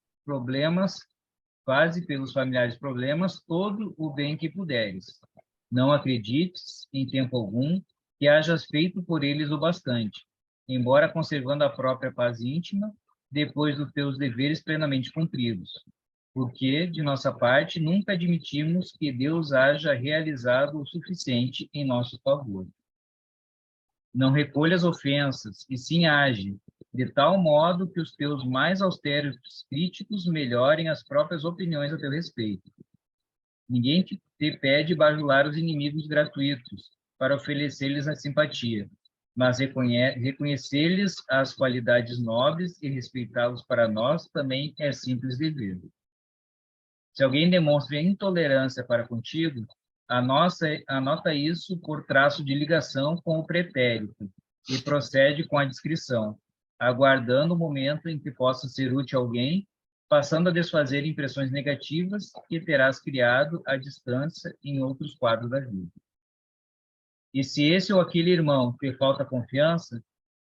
problemas todo o bem que puderes. Não acredites, em tempo algum, que hajas feito por eles o bastante, embora conservando a própria paz íntima, depois dos teus deveres plenamente cumpridos. Porque, de nossa parte, nunca admitimos que Deus haja realizado o suficiente em nosso favor. Não recolhas ofensas, e sim age, de tal modo que os teus mais austeros críticos melhorem as próprias opiniões a teu respeito. Ninguém te pede bajular os inimigos gratuitos para oferecer-lhes a simpatia, mas reconhecer-lhes as qualidades nobres e respeitá-los para nós também é simples dever. Se alguém demonstra intolerância para contigo, anota isso por traço de ligação com o pretérito e procede com a descrição, aguardando o momento em que possa ser útil a alguém, passando a desfazer impressões negativas que terás criado à distância em outros quadros da vida. E se esse ou aquele irmão te falta confiança,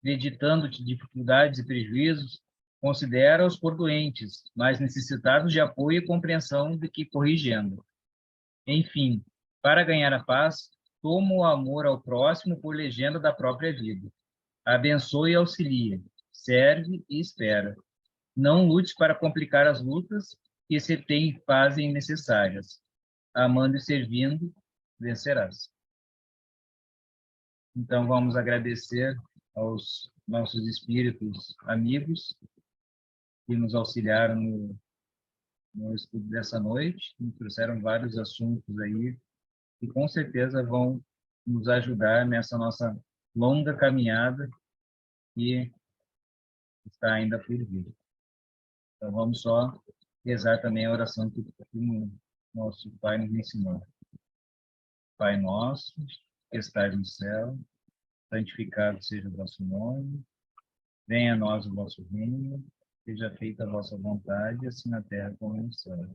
deditando-te dificuldades e prejuízos, considera-os por doentes, mas necessitados de apoio e compreensão do que corrigendo. Enfim, para ganhar a paz, toma o amor ao próximo por legenda da própria vida. Abençoe e auxilia, serve e espera. Não lute para complicar as lutas que se fazem necessárias. Amando e servindo, vencerás. Então, vamos agradecer aos nossos espíritos amigos que nos auxiliaram no estudo dessa noite, nos trouxeram vários assuntos aí que com certeza vão nos ajudar nessa nossa longa caminhada que está ainda por vir. Então, vamos só rezar também a oração que o nosso Pai nos ensinou. Pai nosso, que estás no céu, santificado seja o vosso nome, venha a nós o vosso reino, seja feita a vossa vontade, assim na terra como no céu.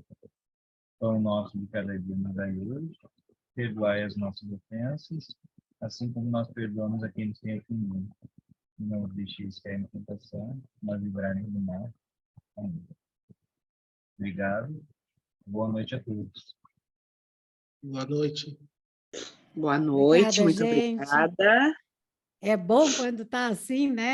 Pão nosso de cada dia nos dai hoje, perdoai as nossas ofensas, assim como nós perdoamos a quem nos tem ofendido. Não nos deixeis cair na tentação, mas livrai-nos do mal. Amém. Obrigado. Boa noite a todos. Boa noite. Boa noite, Obrigada, muito gente. obrigada. É bom quando está assim, né?